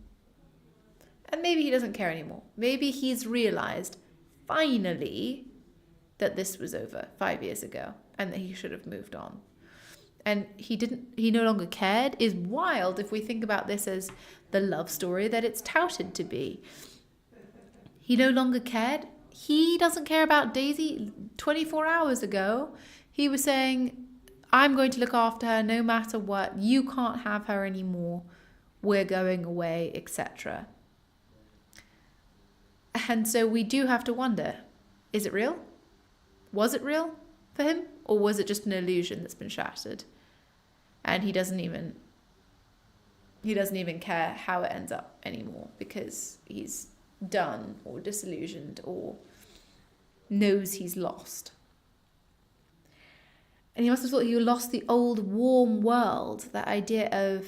And maybe he doesn't care anymore. Maybe he's realized finally that this was over 5 years ago and that he should have moved on. And he no longer cared is wild if we think about this as the love story that it's touted to be. He no longer cared. He doesn't care about Daisy. 24 hours ago, he was saying, I'm going to look after her no matter what. You can't have her anymore. We're going away, etc. And so we do have to wonder, is it real? Was it real for him? Or was it just an illusion that's been shattered? And he doesn't even care how it ends up anymore because he's done or disillusioned or knows he's lost. And he must have thought he lost the old warm world, that idea of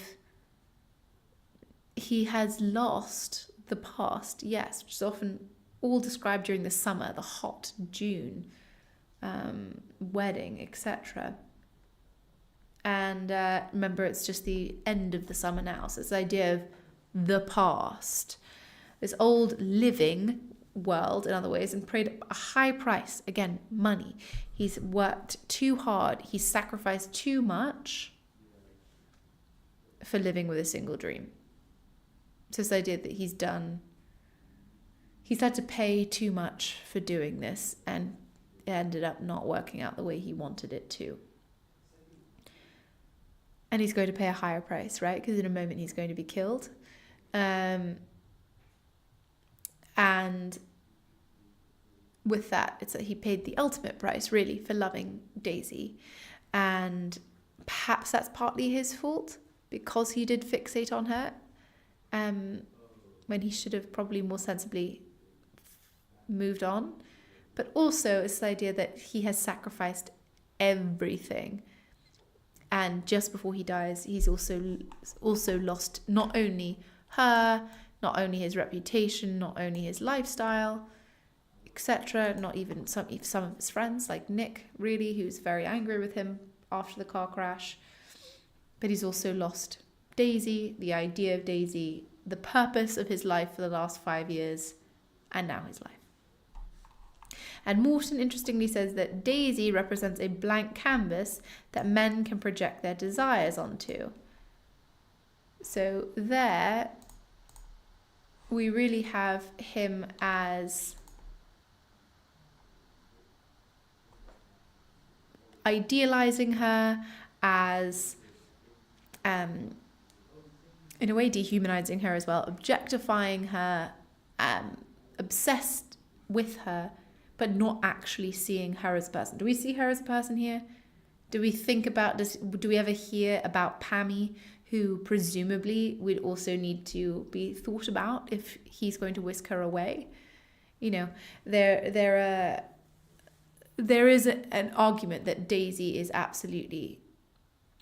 he has lost the past, yes, which is often all described during the summer, the hot June, wedding, etc. And remember, it's just the end of the summer now. So it's the idea of the past, this old living world in other ways, and paid a high price. Again, money. He's worked too hard. He's sacrificed too much for living with a single dream. So this idea that he's had to pay too much for doing this, and it ended up not working out the way he wanted it to. And he's going to pay a higher price, right? Because in a moment he's going to be killed. And with that, it's that he paid the ultimate price, really, for loving Daisy. And perhaps that's partly his fault, because he did fixate on her, when he should have probably more sensibly moved on. But also it's the idea that he has sacrificed everything. And just before he dies, he's also lost not only her, not only his reputation, not only his lifestyle, etc. Not even some of his friends, like Nick, really, who's very angry with him after the car crash. But he's also lost Daisy, the idea of Daisy, the purpose of his life for the last 5 years, and now his life. And Morton interestingly says that Daisy represents a blank canvas that men can project their desires onto. So there we really have him as idealizing her, as in a way dehumanizing her as well, objectifying her, obsessed with her, but not actually seeing her as a person. Do we see her as a person here? Do we think about this? Do we ever hear about Pammy, who presumably would also need to be thought about if he's going to whisk her away? You know, there is an argument that Daisy is absolutely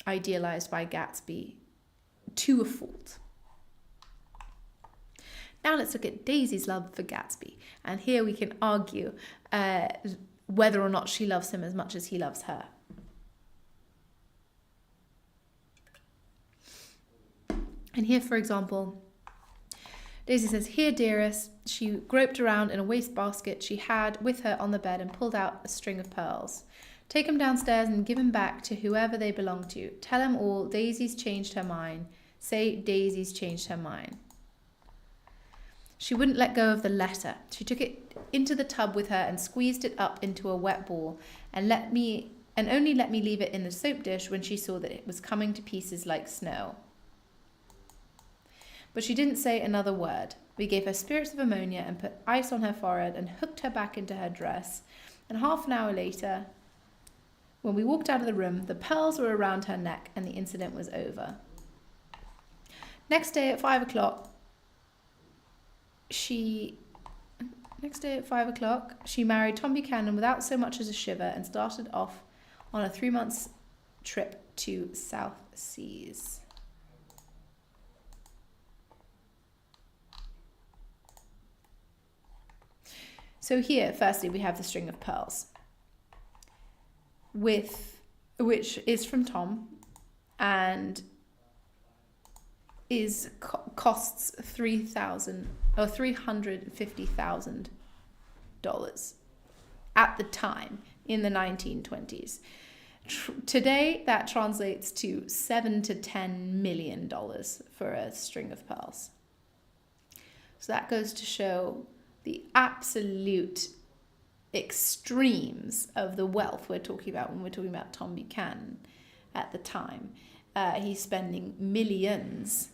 idealized by Gatsby to a fault. Now let's look at Daisy's love for Gatsby. And here we can argue whether or not she loves him as much as he loves her. And here, for example, Daisy says, "Here, dearest." She groped around in a wastebasket she had with her on the bed and pulled out a string of pearls. "Take 'em downstairs and give 'em back to whoever they belong to. Tell 'em all Daisy's changed her mind. Say Daisy's changed her mind." She wouldn't let go of the letter. She took it into the tub with her and squeezed it up into a wet ball and only let me leave it in the soap dish when she saw that it was coming to pieces like snow. But she didn't say another word. We gave her spirits of ammonia and put ice on her forehead and hooked her back into her dress. And half an hour later, when we walked out of the room, the pearls were around her neck and the incident was over. Next day at 5 o'clock, she married Tom Buchanan without so much as a shiver and started off on a 3-month trip to South Seas. So here, firstly, we have the string of pearls, which is from Tom and costs $350,000 at the time in the 1920s. Today, that translates to $7 to $10 million for a string of pearls. So that goes to show the absolute extremes of the wealth we're talking about when we're talking about Tom Buchanan at the time. He's spending millions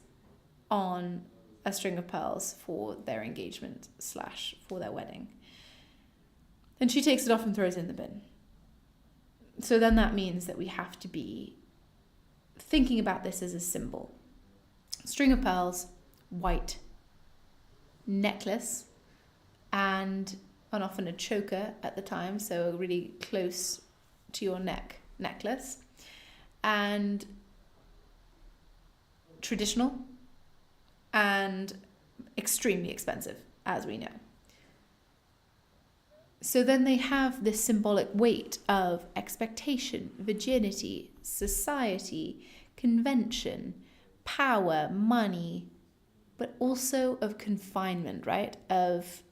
on a string of pearls for their engagement / for their wedding. And she takes it off and throws it in the bin. So then that means that we have to be thinking about this as a symbol. String of pearls, white, necklace, and often a choker at the time, so a really close to your neck necklace, and traditional and extremely expensive, as we know. So then they have this symbolic weight of expectation, virginity, society, convention, power, money, but also of confinement, right? Of,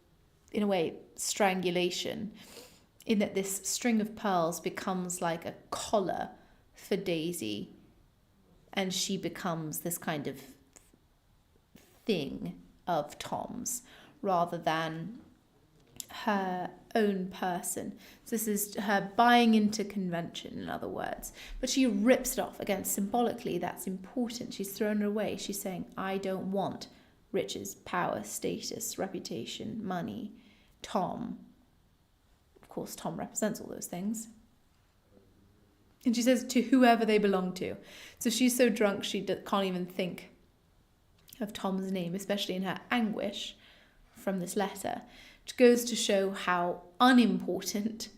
in a way, strangulation, in that this string of pearls becomes like a collar for Daisy, and she becomes this kind of thing of Tom's rather than her own person. So this is her buying into convention, in other words. But she rips it off. Again, symbolically, that's important. She's thrown it away. She's saying, I don't want riches, power, status, reputation, money, Tom. Of course, Tom represents all those things. And she says, to whoever they belong to. So she's so drunk she can't even think of Tom's name, especially in her anguish from this letter, which goes to show how unimportant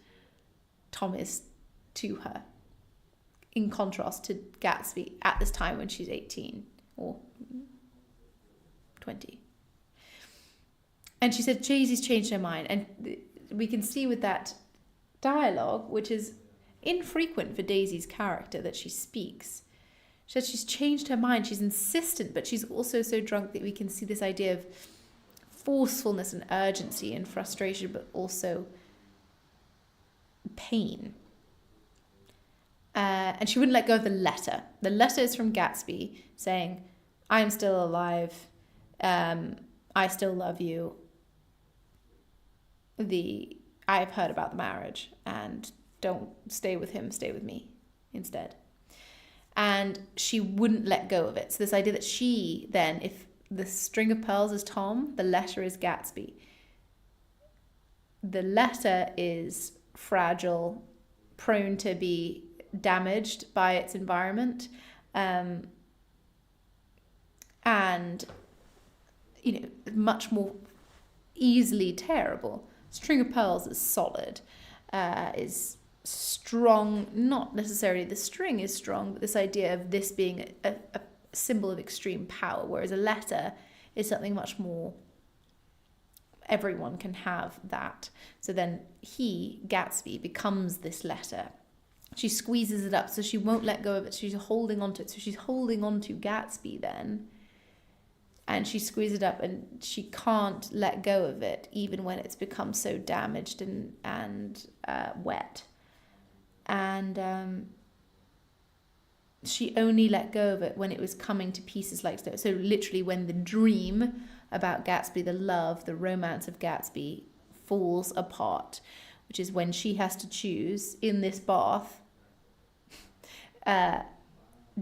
Tom is to her, in contrast to Gatsby at this time when she's 18 or 20. And she said, Daisy's changed her mind. And we can see with that dialogue, which is infrequent for Daisy's character, that she speaks. She said she's changed her mind. She's insistent, but she's also so drunk that we can see this idea of forcefulness and urgency and frustration, but also pain. And she wouldn't let go of the letter. The letter is from Gatsby saying, I am still alive. I still love you. I've heard about the marriage, and don't stay with him, stay with me instead. And she wouldn't let go of it. So this idea that she then, if the string of pearls is Tom, the letter is Gatsby. The letter is fragile, prone to be damaged by its environment, and much more easily tearable. String of pearls is solid, is strong, not necessarily the string is strong, but this idea of this being a symbol of extreme power, whereas a letter is something much more, everyone can have that. So then he, Gatsby, becomes this letter. She squeezes it up so she won't let go of it. She's holding on to it. So she's holding on to Gatsby then. And she squeezes it up and she can't let go of it, even when it's become so damaged and wet. And she only let go of it when it was coming to pieces like so. So literally when the dream about Gatsby, the love, the romance of Gatsby falls apart, which is when she has to choose in this bath,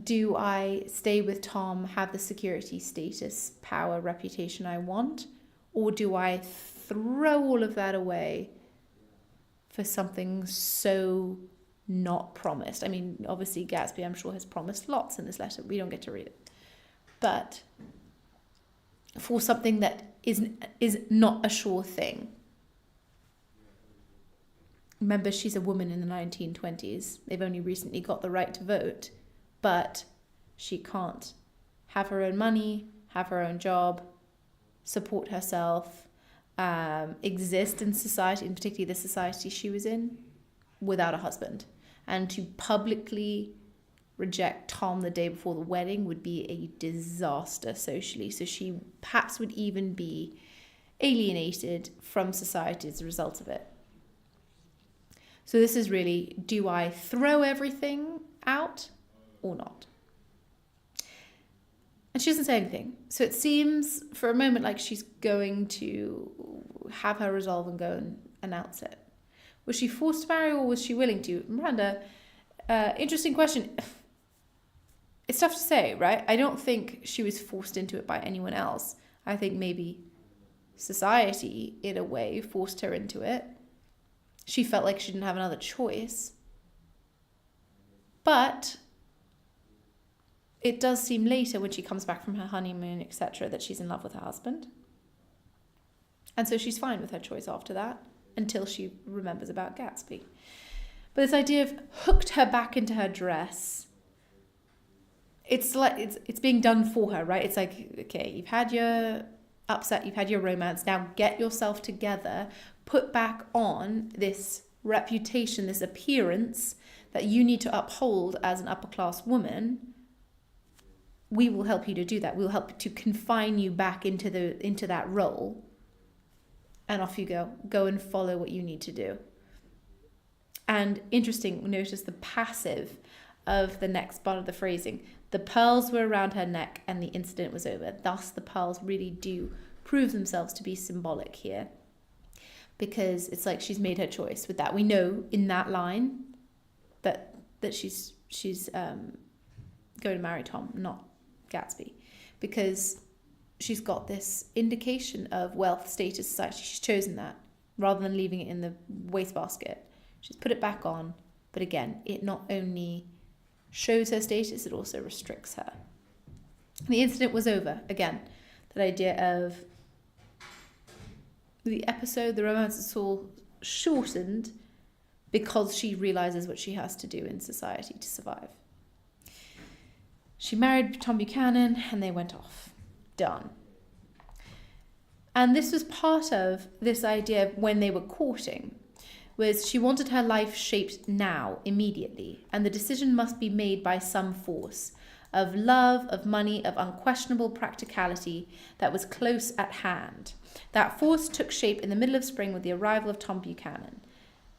do I stay with Tom, have the security, status, power, reputation I want, or do I throw all of that away for something so not promised? I mean, obviously Gatsby, I'm sure, has promised lots in this letter. We don't get to read it. But for something that is not a sure thing. Remember, she's a woman in the 1920s. They've only recently got the right to vote, but she can't have her own money, have her own job, support herself, exist in society, and particularly the society she was in, without a husband. And to publicly reject Tom the day before the wedding would be a disaster socially. So she perhaps would even be alienated from society as a result of it. So this is really, do I throw everything out or not? And she doesn't say anything. So it seems for a moment like she's going to have her resolve and go and announce it. Was she forced to marry or was she willing to? Miranda, interesting question. It's tough to say, right? I don't think she was forced into it by anyone else. I think maybe society, in a way, forced her into it. She felt like she didn't have another choice. But it does seem later when she comes back from her honeymoon, etc., that she's in love with her husband. And so she's fine with her choice after that, until she remembers about Gatsby. But this idea of hooked her back into her dress, it's like it's being done for her, right? It's like, okay, you've had your upset, you've had your romance, now get yourself together, put back on this reputation, this appearance that you need to uphold as an upper class woman. We will help you to do that. We'll help to confine you back into that role. And off you go. Go and follow what you need to do. And interesting, notice the passive of the next part of the phrasing. The pearls were around her neck and the incident was over. Thus, the pearls really do prove themselves to be symbolic here. Because it's like she's made her choice with that. We know in that line that she's going to marry Tom, not Gatsby. Because she's got this indication of wealth, status, society. She's chosen that rather than leaving it in the wastebasket. She's put it back on. But again, it not only shows her status, it also restricts her. The incident was over. Again, that idea of the episode, the romance is all shortened because she realizes what she has to do in society to survive. She married Tom Buchanan and they went off. Done. And this was part of this idea of when they were courting, was she wanted her life shaped now, immediately, and the decision must be made by some force of love, of money, of unquestionable practicality that was close at hand. That force took shape in the middle of spring with the arrival of Tom Buchanan.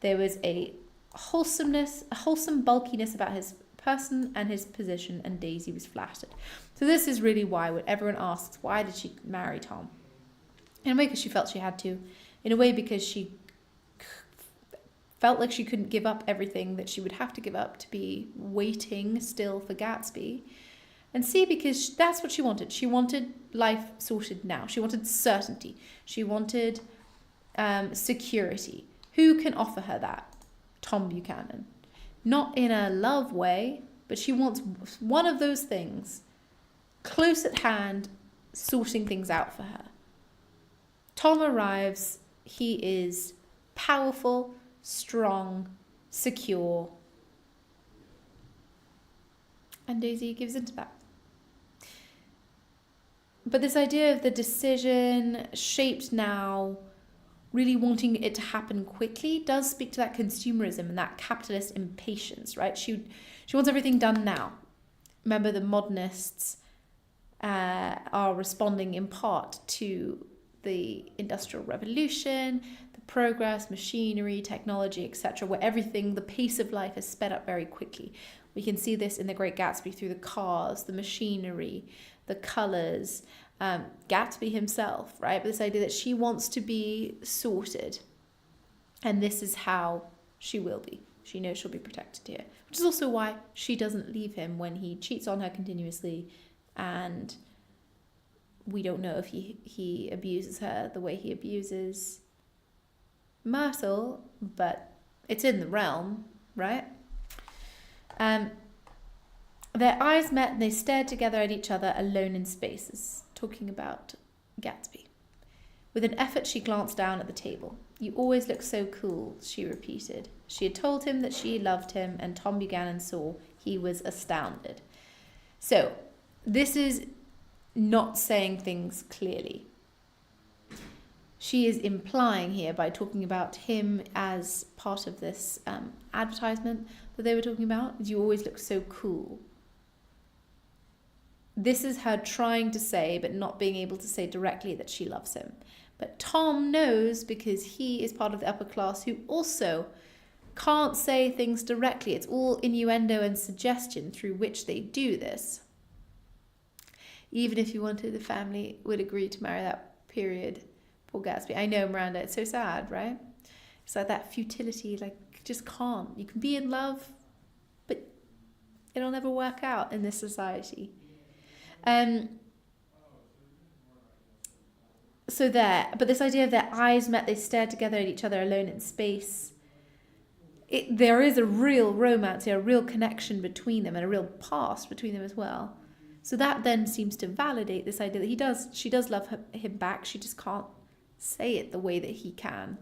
There was a wholesome bulkiness about his person and his position, and Daisy was flattered. So this is really why, when everyone asks, why did she marry Tom? In a way because she felt she had to. In a way because she felt like she couldn't give up everything that she would have to give up to be waiting still for Gatsby. And C, because that's what she wanted. She wanted life sorted now. She wanted certainty. She wanted security. Who can offer her that? Tom Buchanan. Not in a love way, but she wants one of those things close at hand, sorting things out for her. Tom arrives. He is powerful, strong, secure. And Daisy gives into that. But this idea of the decision shaped now, really wanting it to happen quickly, does speak to that consumerism and that capitalist impatience, right? She wants everything done now. Remember, the modernists are responding in part to the Industrial Revolution, the progress, machinery, technology, etc., where everything, the pace of life is sped up very quickly. We can see this in The Great Gatsby through the cars, the machinery, the colours, Gatsby himself, right? But this idea that she wants to be sorted, and this is how she will be. She knows she'll be protected here, which is also why she doesn't leave him when he cheats on her continuously, and we don't know if he abuses her the way he abuses Myrtle, but it's in the realm, right? Their eyes met and they stared together at each other alone in spaces, talking about Gatsby. With an effort, she glanced down at the table. You always look so cool, she repeated. She had told him that she loved him, and Tom Buchanan saw he was astounded. So, this is not saying things clearly. She is implying here by talking about him as part of this advertisement that they were talking about. You always look so cool. This is her trying to say, but not being able to say directly, that she loves him. But Tom knows, because he is part of the upper class who also can't say things directly. It's all innuendo and suggestion through which they do this. Even if you wanted, the family would agree to marry that period Paul Gatsby. I know, Miranda, it's so sad, right? It's like that futility, like, just can't. You can be in love, but it'll never work out in this society. So but this idea of their eyes met, they stared together at each other alone in space. There is a real romance here, a real connection between them, and a real past between them as well. So that then seems to validate this idea that she does love him back. She just can't say it the way that he can.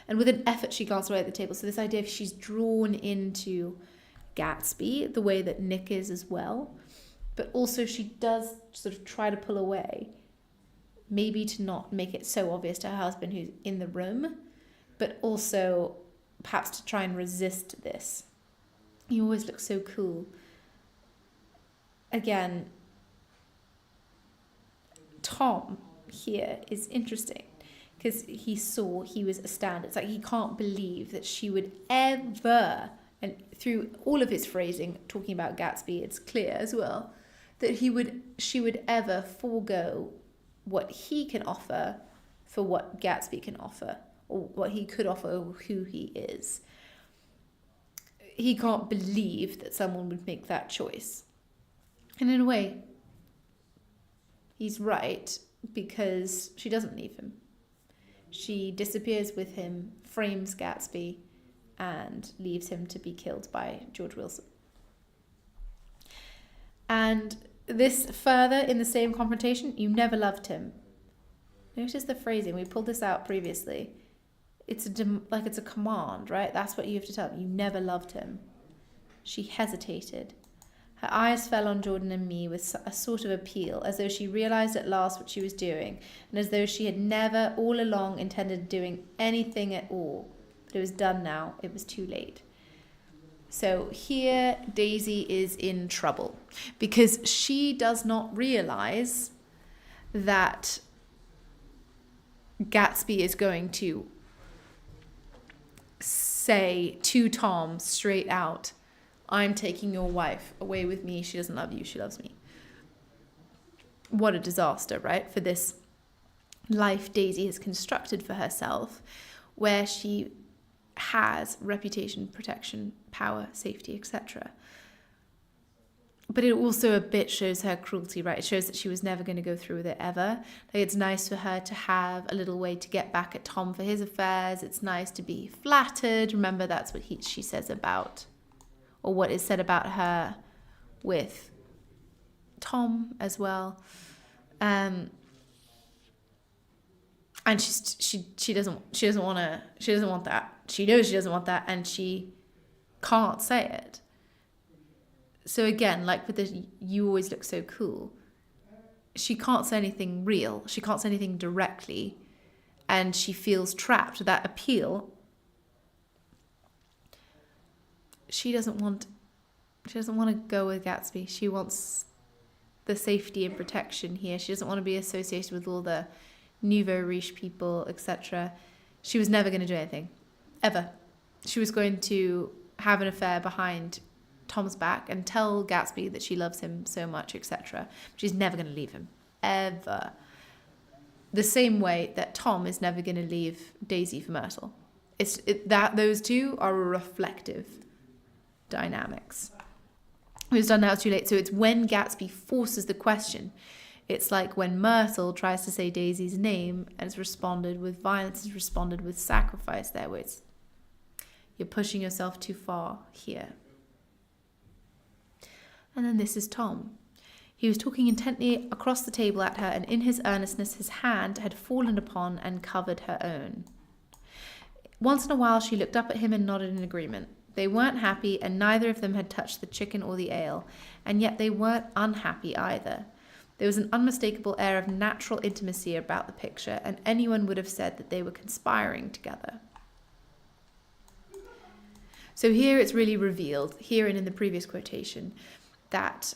And with an effort, she glanced away at the table. So this idea of she's drawn into Gatsby the way that Nick is as well. But also she does sort of try to pull away, maybe to not make it so obvious to her husband who's in the room, but also perhaps to try and resist this. You always look so cool. Again, Tom here is interesting because he was astounded. It's like he can't believe that she would ever, and through all of his phrasing, talking about Gatsby, it's clear as well, that she would ever forego what he can offer for what Gatsby can offer, or what he could offer, or who he is. He can't believe that someone would make that choice. And in a way, he's right, because she doesn't leave him. She disappears with him, frames Gatsby, and leaves him to be killed by George Wilson. And this further in the same confrontation, you never loved him. Notice the phrasing. We pulled this out previously. It's a command, right? That's what you have to tell him. You never loved him. She hesitated. Her eyes fell on Jordan and me with a sort of appeal, as though she realised at last what she was doing, and as though she had never all along intended doing anything at all. But it was done now. It was too late. So here Daisy is in trouble, because she does not realise that Gatsby is going to say to Tom straight out, I'm taking your wife away with me. She doesn't love you. She loves me. What a disaster, right? For this life Daisy has constructed for herself, where she has reputation, protection, power, safety, etc. But it also a bit shows her cruelty, right? It shows that she was never going to go through with it ever. Like, it's nice for her to have a little way to get back at Tom for his affairs. It's nice to be flattered. Remember, that's what she says about, or what is said about her with Tom as well. And she doesn't want that. she knows she doesn't want that, and she can't say it. So again, like with the "you always look so cool," she can't say anything real. She can't say anything directly, and she feels trapped. That appeal, she doesn't want to go with Gatsby. She wants the safety and protection here. She doesn't want to be associated with all the nouveau riche people, etc. She was never going to do anything, ever. She was going to have an affair behind Tom's back and tell Gatsby that she loves him so much, etc. She's never going to leave him, ever. The same way that Tom is never going to leave Daisy for Myrtle. That those two are reflective dynamics. Who's done now? It's too late. So it's when Gatsby forces the question. It's like when Myrtle tries to say Daisy's name and it's responded with violence, it's responded with sacrifice there, where it's, you're pushing yourself too far here. And then this is Tom. He was talking intently across the table at her, and in his earnestness his hand had fallen upon and covered her own. Once in a while she looked up at him and nodded in agreement. They weren't happy, and neither of them had touched the chicken or the ale, and yet they weren't unhappy either. There was an unmistakable air of natural intimacy about the picture, and anyone would have said that they were conspiring together. So here it's really revealed, here and in the previous quotation, that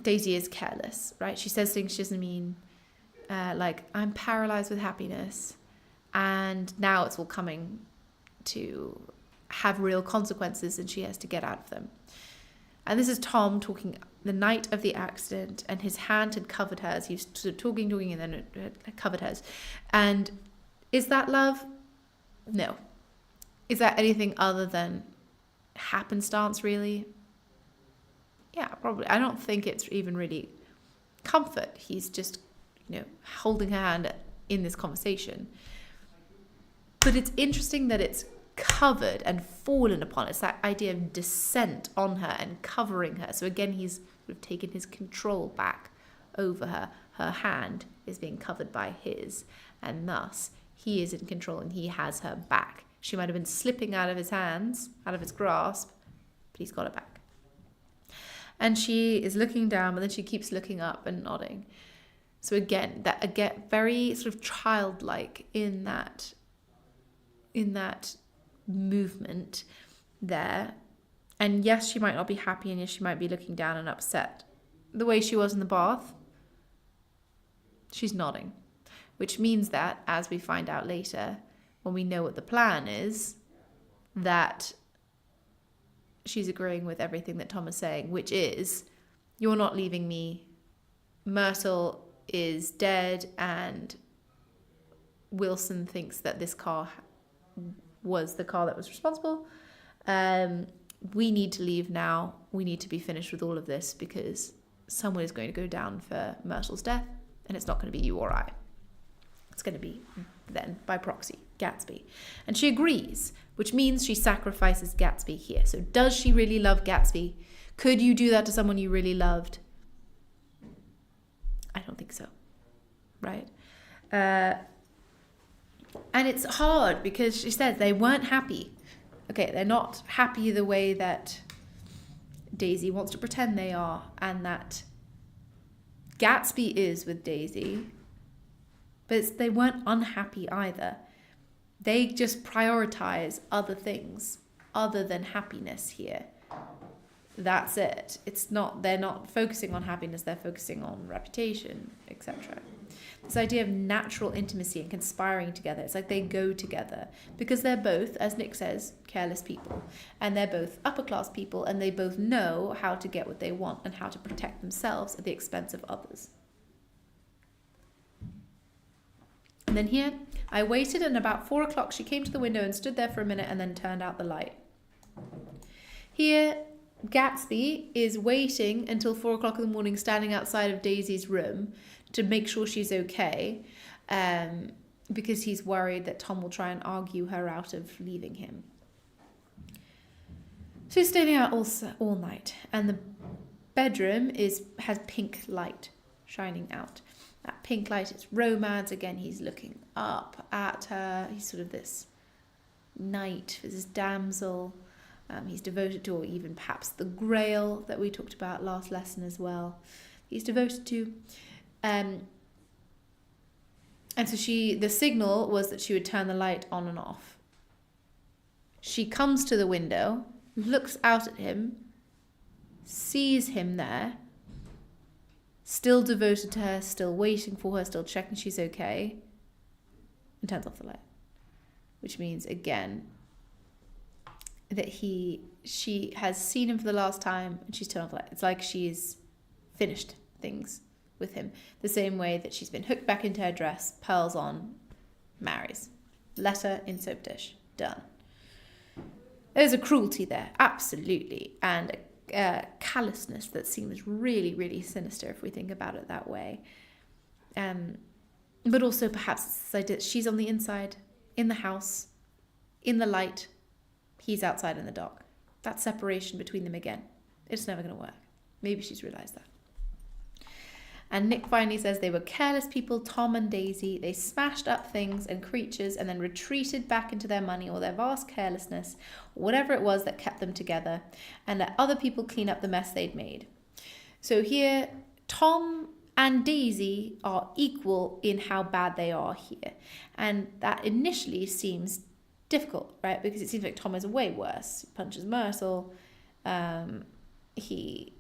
Daisy is careless, right? She says things she doesn't mean, like, I'm paralyzed with happiness, and now it's all coming to have real consequences and she has to get out of them. And this is Tom talking the night of the accident, and his hand had covered hers. He was sort of talking, and then it had covered hers. And is that love? No. Is that anything other than happenstance, really? Yeah, probably. I don't think it's even really comfort. He's just, holding her hand in this conversation. But it's interesting that it's covered and fallen upon. It's that idea of descent on her and covering her. So again, he's sort of taken his control back over her. Her hand is being covered by his, and thus he is in control and he has her back. She might have been slipping out of his hands, out of his grasp, but he's got her back. And she is looking down, but then she keeps looking up and nodding. So again, very sort of childlike in that movement there. And yes, she might not be happy, and yes, she might be looking down and upset. The way she was in the bath, she's nodding, which means that, as we find out later, when we know what the plan is, that she's agreeing with everything that Tom is saying, which is, you're not leaving me. Myrtle is dead, and Wilson thinks that this car was the car that was responsible. We need to leave now. We need to be finished with all of this, because someone is going to go down for Myrtle's death, and it's not going to be you or I. It's going to be, then, by proxy, Gatsby. And she agrees, which means she sacrifices Gatsby here. So does she really love Gatsby? Could you do that to someone you really loved? I don't think so, right? And it's hard because she says they weren't happy. Okay, they're not happy the way that Daisy wants to pretend they are, and that Gatsby is with Daisy. But they weren't unhappy either. They just prioritize other things other than happiness here. That's it. They're not focusing on happiness, they're focusing on reputation, etc. This idea of natural intimacy and conspiring together, it's like they go together because they're both, as Nick says, careless people. And they're both upper class people, and they both know how to get what they want and how to protect themselves at the expense of others. And then here, I waited, and about 4 o'clock she came to the window and stood there for a minute and then turned out the light. Here, Gatsby is waiting until 4 o'clock in the morning, standing outside of Daisy's room to make sure she's okay, because he's worried that Tom will try and argue her out of leaving him. So he's standing out all night, and the bedroom has pink light shining out. That pink light is romance. Again, he's looking up at her. He's sort of this knight, this damsel. He's devoted to, or even perhaps the Grail that we talked about last lesson as well. He's devoted to. And so the signal was that she would turn the light on and off. She comes to the window, looks out at him, sees him there, still devoted to her, still waiting for her, still checking she's okay, and turns off the light. Which means, again, that she has seen him for the last time and she's turned off the light. It's like she's finished things with him. The same way that she's been hooked back into her dress, pearls on, marries. Letter in soap dish. Done. There's a cruelty there, absolutely, and a callousness that seems really, really sinister if we think about it that way. But also perhaps it's this idea that she's on the inside, in the house, in the light, he's outside in the dark. That separation between them again, it's never going to work. Maybe she's realised that. And Nick finally says they were careless people, Tom and Daisy. They smashed up things and creatures and then retreated back into their money or their vast carelessness, or whatever it was that kept them together, and let other people clean up the mess they'd made. So here, Tom and Daisy are equal in how bad they are here. And that initially seems difficult, right? Because it seems like Tom is way worse. He punches Myrtle. He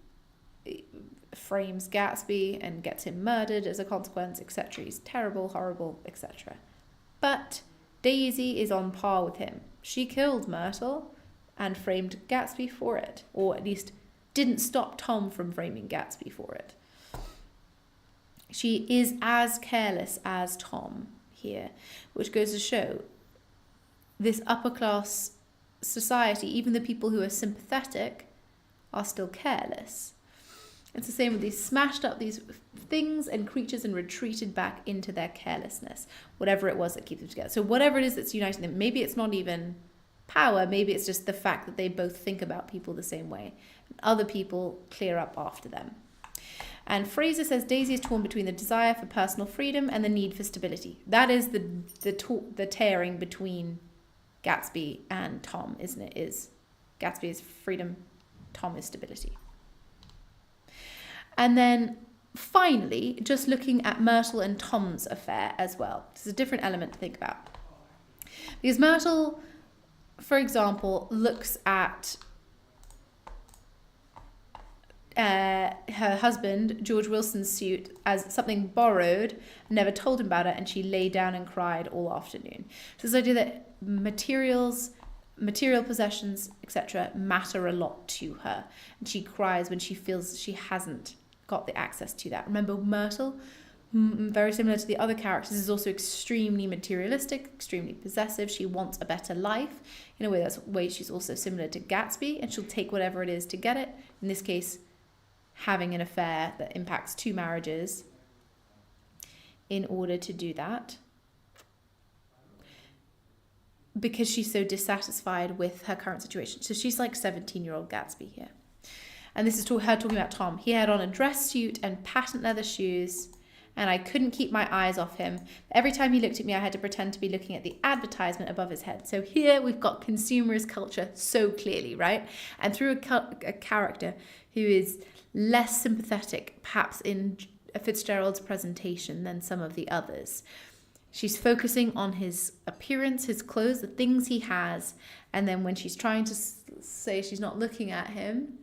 frames Gatsby and gets him murdered as a consequence, etc. He's terrible, horrible, etc. But Daisy is on par with him. She killed Myrtle and framed Gatsby for it, or at least didn't stop Tom from framing Gatsby for it. She is as careless as Tom here, which goes to show this upper class society, even the people who are sympathetic, are still careless. It's the same with these smashed up these things and creatures and retreated back into their carelessness, whatever it was that keeps them together. So whatever it is that's uniting them, maybe it's not even power, maybe it's just the fact that they both think about people the same way. Other people clear up after them. And Fraser says Daisy is torn between the desire for personal freedom and the need for stability. That is the tearing between Gatsby and Tom, isn't it? Is Gatsby is freedom, Tom is stability. And then finally, just looking at Myrtle and Tom's affair as well. This is a different element to think about. Because Myrtle, for example, looks at her husband, George Wilson's suit, as something borrowed, never told him about it, and she lay down and cried all afternoon. So this idea that material possessions, etc., matter a lot to her. And she cries when she feels she hasn't got the access to that. Remember, Myrtle, very similar to the other characters, is also extremely materialistic, extremely possessive. She wants a better life. In a way, she's also similar to Gatsby, and she'll take whatever it is to get it. In this case, having an affair that impacts 2 marriages in order to do that, because she's so dissatisfied with her current situation. So she's like 17-year-old Gatsby here. And this is her talking about Tom. He had on a dress suit and patent leather shoes, and I couldn't keep my eyes off him. Every time he looked at me, I had to pretend to be looking at the advertisement above his head. So here we've got consumerist culture so clearly, right? And through a character who is less sympathetic, perhaps in Fitzgerald's presentation, than some of the others. She's focusing on his appearance, his clothes, the things he has, and then when she's trying to say she's not looking at him,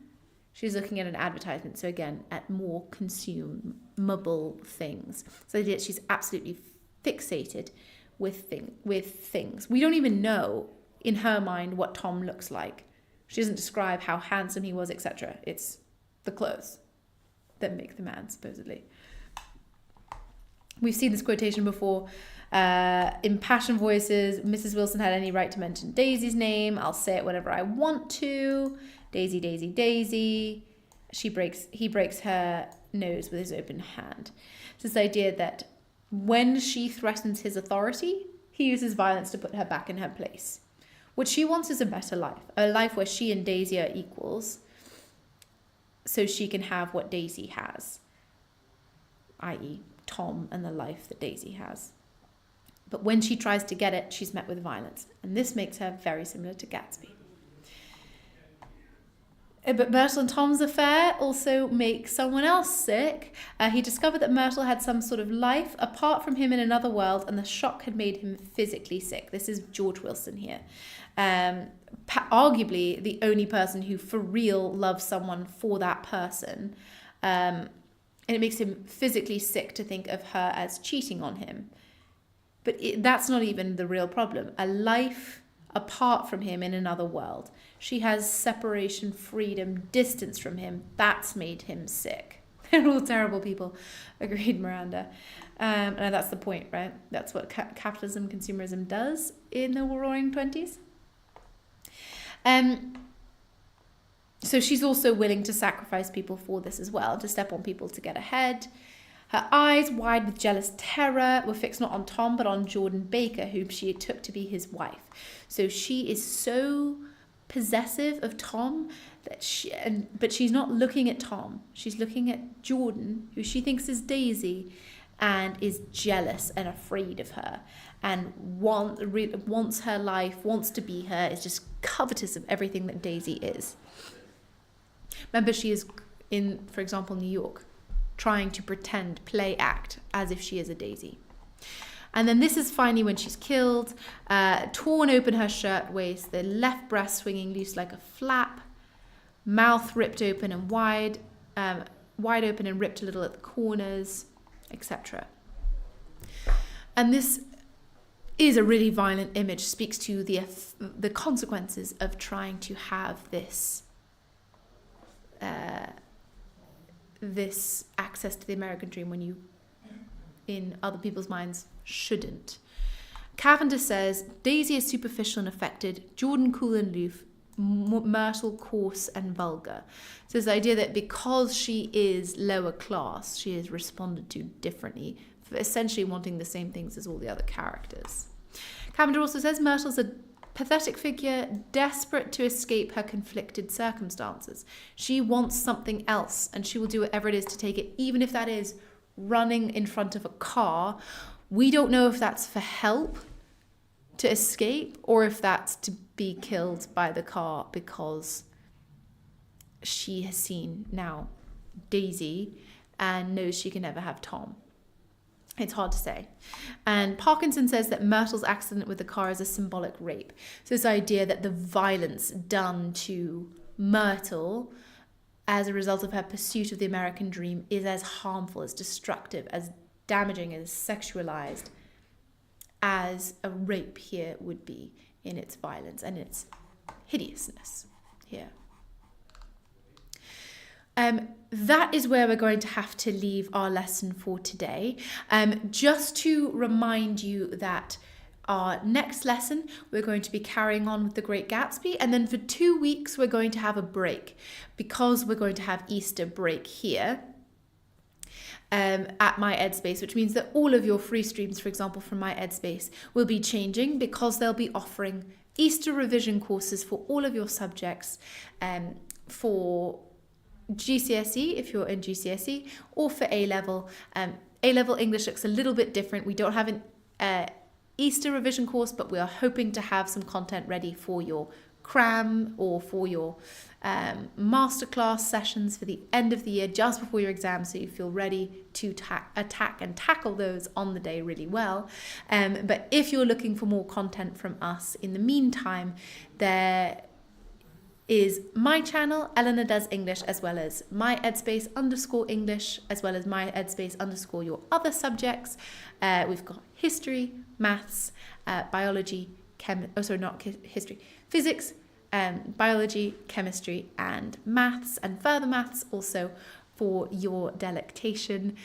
she's looking at an advertisement. So again, at more consumable things. So that she's absolutely fixated with things. We don't even know in her mind what Tom looks like. She doesn't describe how handsome he was, etc. It's the clothes that make the man, supposedly. We've seen this quotation before. Impassioned voices, Mrs. Wilson had any right to mention Daisy's name? I'll say it whenever I want to. Daisy, Daisy, Daisy. He breaks her nose with his open hand. It's this idea that when she threatens his authority, he uses violence to put her back in her place. What she wants is a better life, a life where she and Daisy are equals, so she can have what Daisy has, i.e. Tom and the life that Daisy has. But when she tries to get it, she's met with violence. And this makes her very similar to Gatsby. But Myrtle and Tom's affair also makes someone else sick. He discovered that Myrtle had some sort of life apart from him in another world, and the shock had made him physically sick. This is George Wilson here. Arguably the only person who for real loves someone for that person. And it makes him physically sick to think of her as cheating on him. But that's not even the real problem. A life apart from him in another world. She has separation, freedom, distance from him. That's made him sick. They're all terrible people. Agreed, Miranda. And that's the point, right? That's what capitalism, consumerism does in the roaring 20s. So she's also willing to sacrifice people for this as well, to step on people to get ahead. Her eyes, wide with jealous terror, were fixed not on Tom, but on Jordan Baker, whom she took to be his wife. So she is so possessive of Tom but she's not looking at Tom. She's looking at Jordan, who she thinks is Daisy, and is jealous and afraid of her, and wants her life, wants to be her, is just covetous of everything that Daisy is. Remember, she is in, for example, New York, trying to act as if she is a Daisy. And then this is finally when she's killed, torn open her shirt waist, the left breast swinging loose like a flap, mouth ripped open and wide open and ripped a little at the corners, etc. And this is a really violent image, speaks to the consequences of trying to have this access to the American dream when you, in other people's minds, shouldn't. Cavendish says, Daisy is superficial and affected, Jordan cool and aloof, Myrtle coarse and vulgar. So this idea that because she is lower class, she is responded to differently, for essentially wanting the same things as all the other characters. Cavendish also says Myrtle's a pathetic figure, desperate to escape her conflicted circumstances. She wants something else, and she will do whatever it is to take it, even if that is running in front of a car. We don't know if that's for help to escape or if that's to be killed by the car because she has seen now Daisy and knows she can never have Tom. It's hard to say. And Parkinson says that Myrtle's accident with the car is a symbolic rape. So this idea that the violence done to Myrtle as a result of her pursuit of the American dream is as harmful, as destructive, as damaging, as sexualized as a rape here would be in its violence and its hideousness here. That is where we're going to have to leave our lesson for today. Just to remind you that our next lesson, we're going to be carrying on with The Great Gatsby, and then for 2 weeks we're going to have a break because we're going to have Easter break here at My Ed Space, which means that all of your free streams, for example, from My Ed Space, will be changing because they'll be offering Easter revision courses for all of your subjects, for GCSE, if you're in GCSE, or for A-level. A-level English looks a little bit different. We don't have an Easter revision course, but we are hoping to have some content ready for your cram or for your masterclass sessions for the end of the year, just before your exam, so you feel ready to attack and tackle those on the day really well. But if you're looking for more content from us in the meantime, there is my channel, Eleanor Does English, as well as My Edspace _English, as well as My Edspace _ your other subjects. We've got history, maths, biology, physics, biology, chemistry, and maths, and further maths also for your delectation.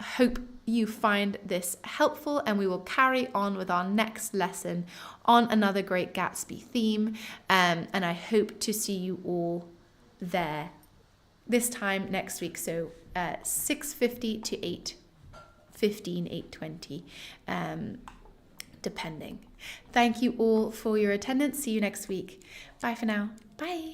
Hope you find this helpful, and we will carry on with our next lesson on another Great Gatsby theme, and I hope to see you all there this time next week, so 6:50 to 8:15, 8:20, depending. Thank you all for your attendance. See you next week. Bye for now. Bye.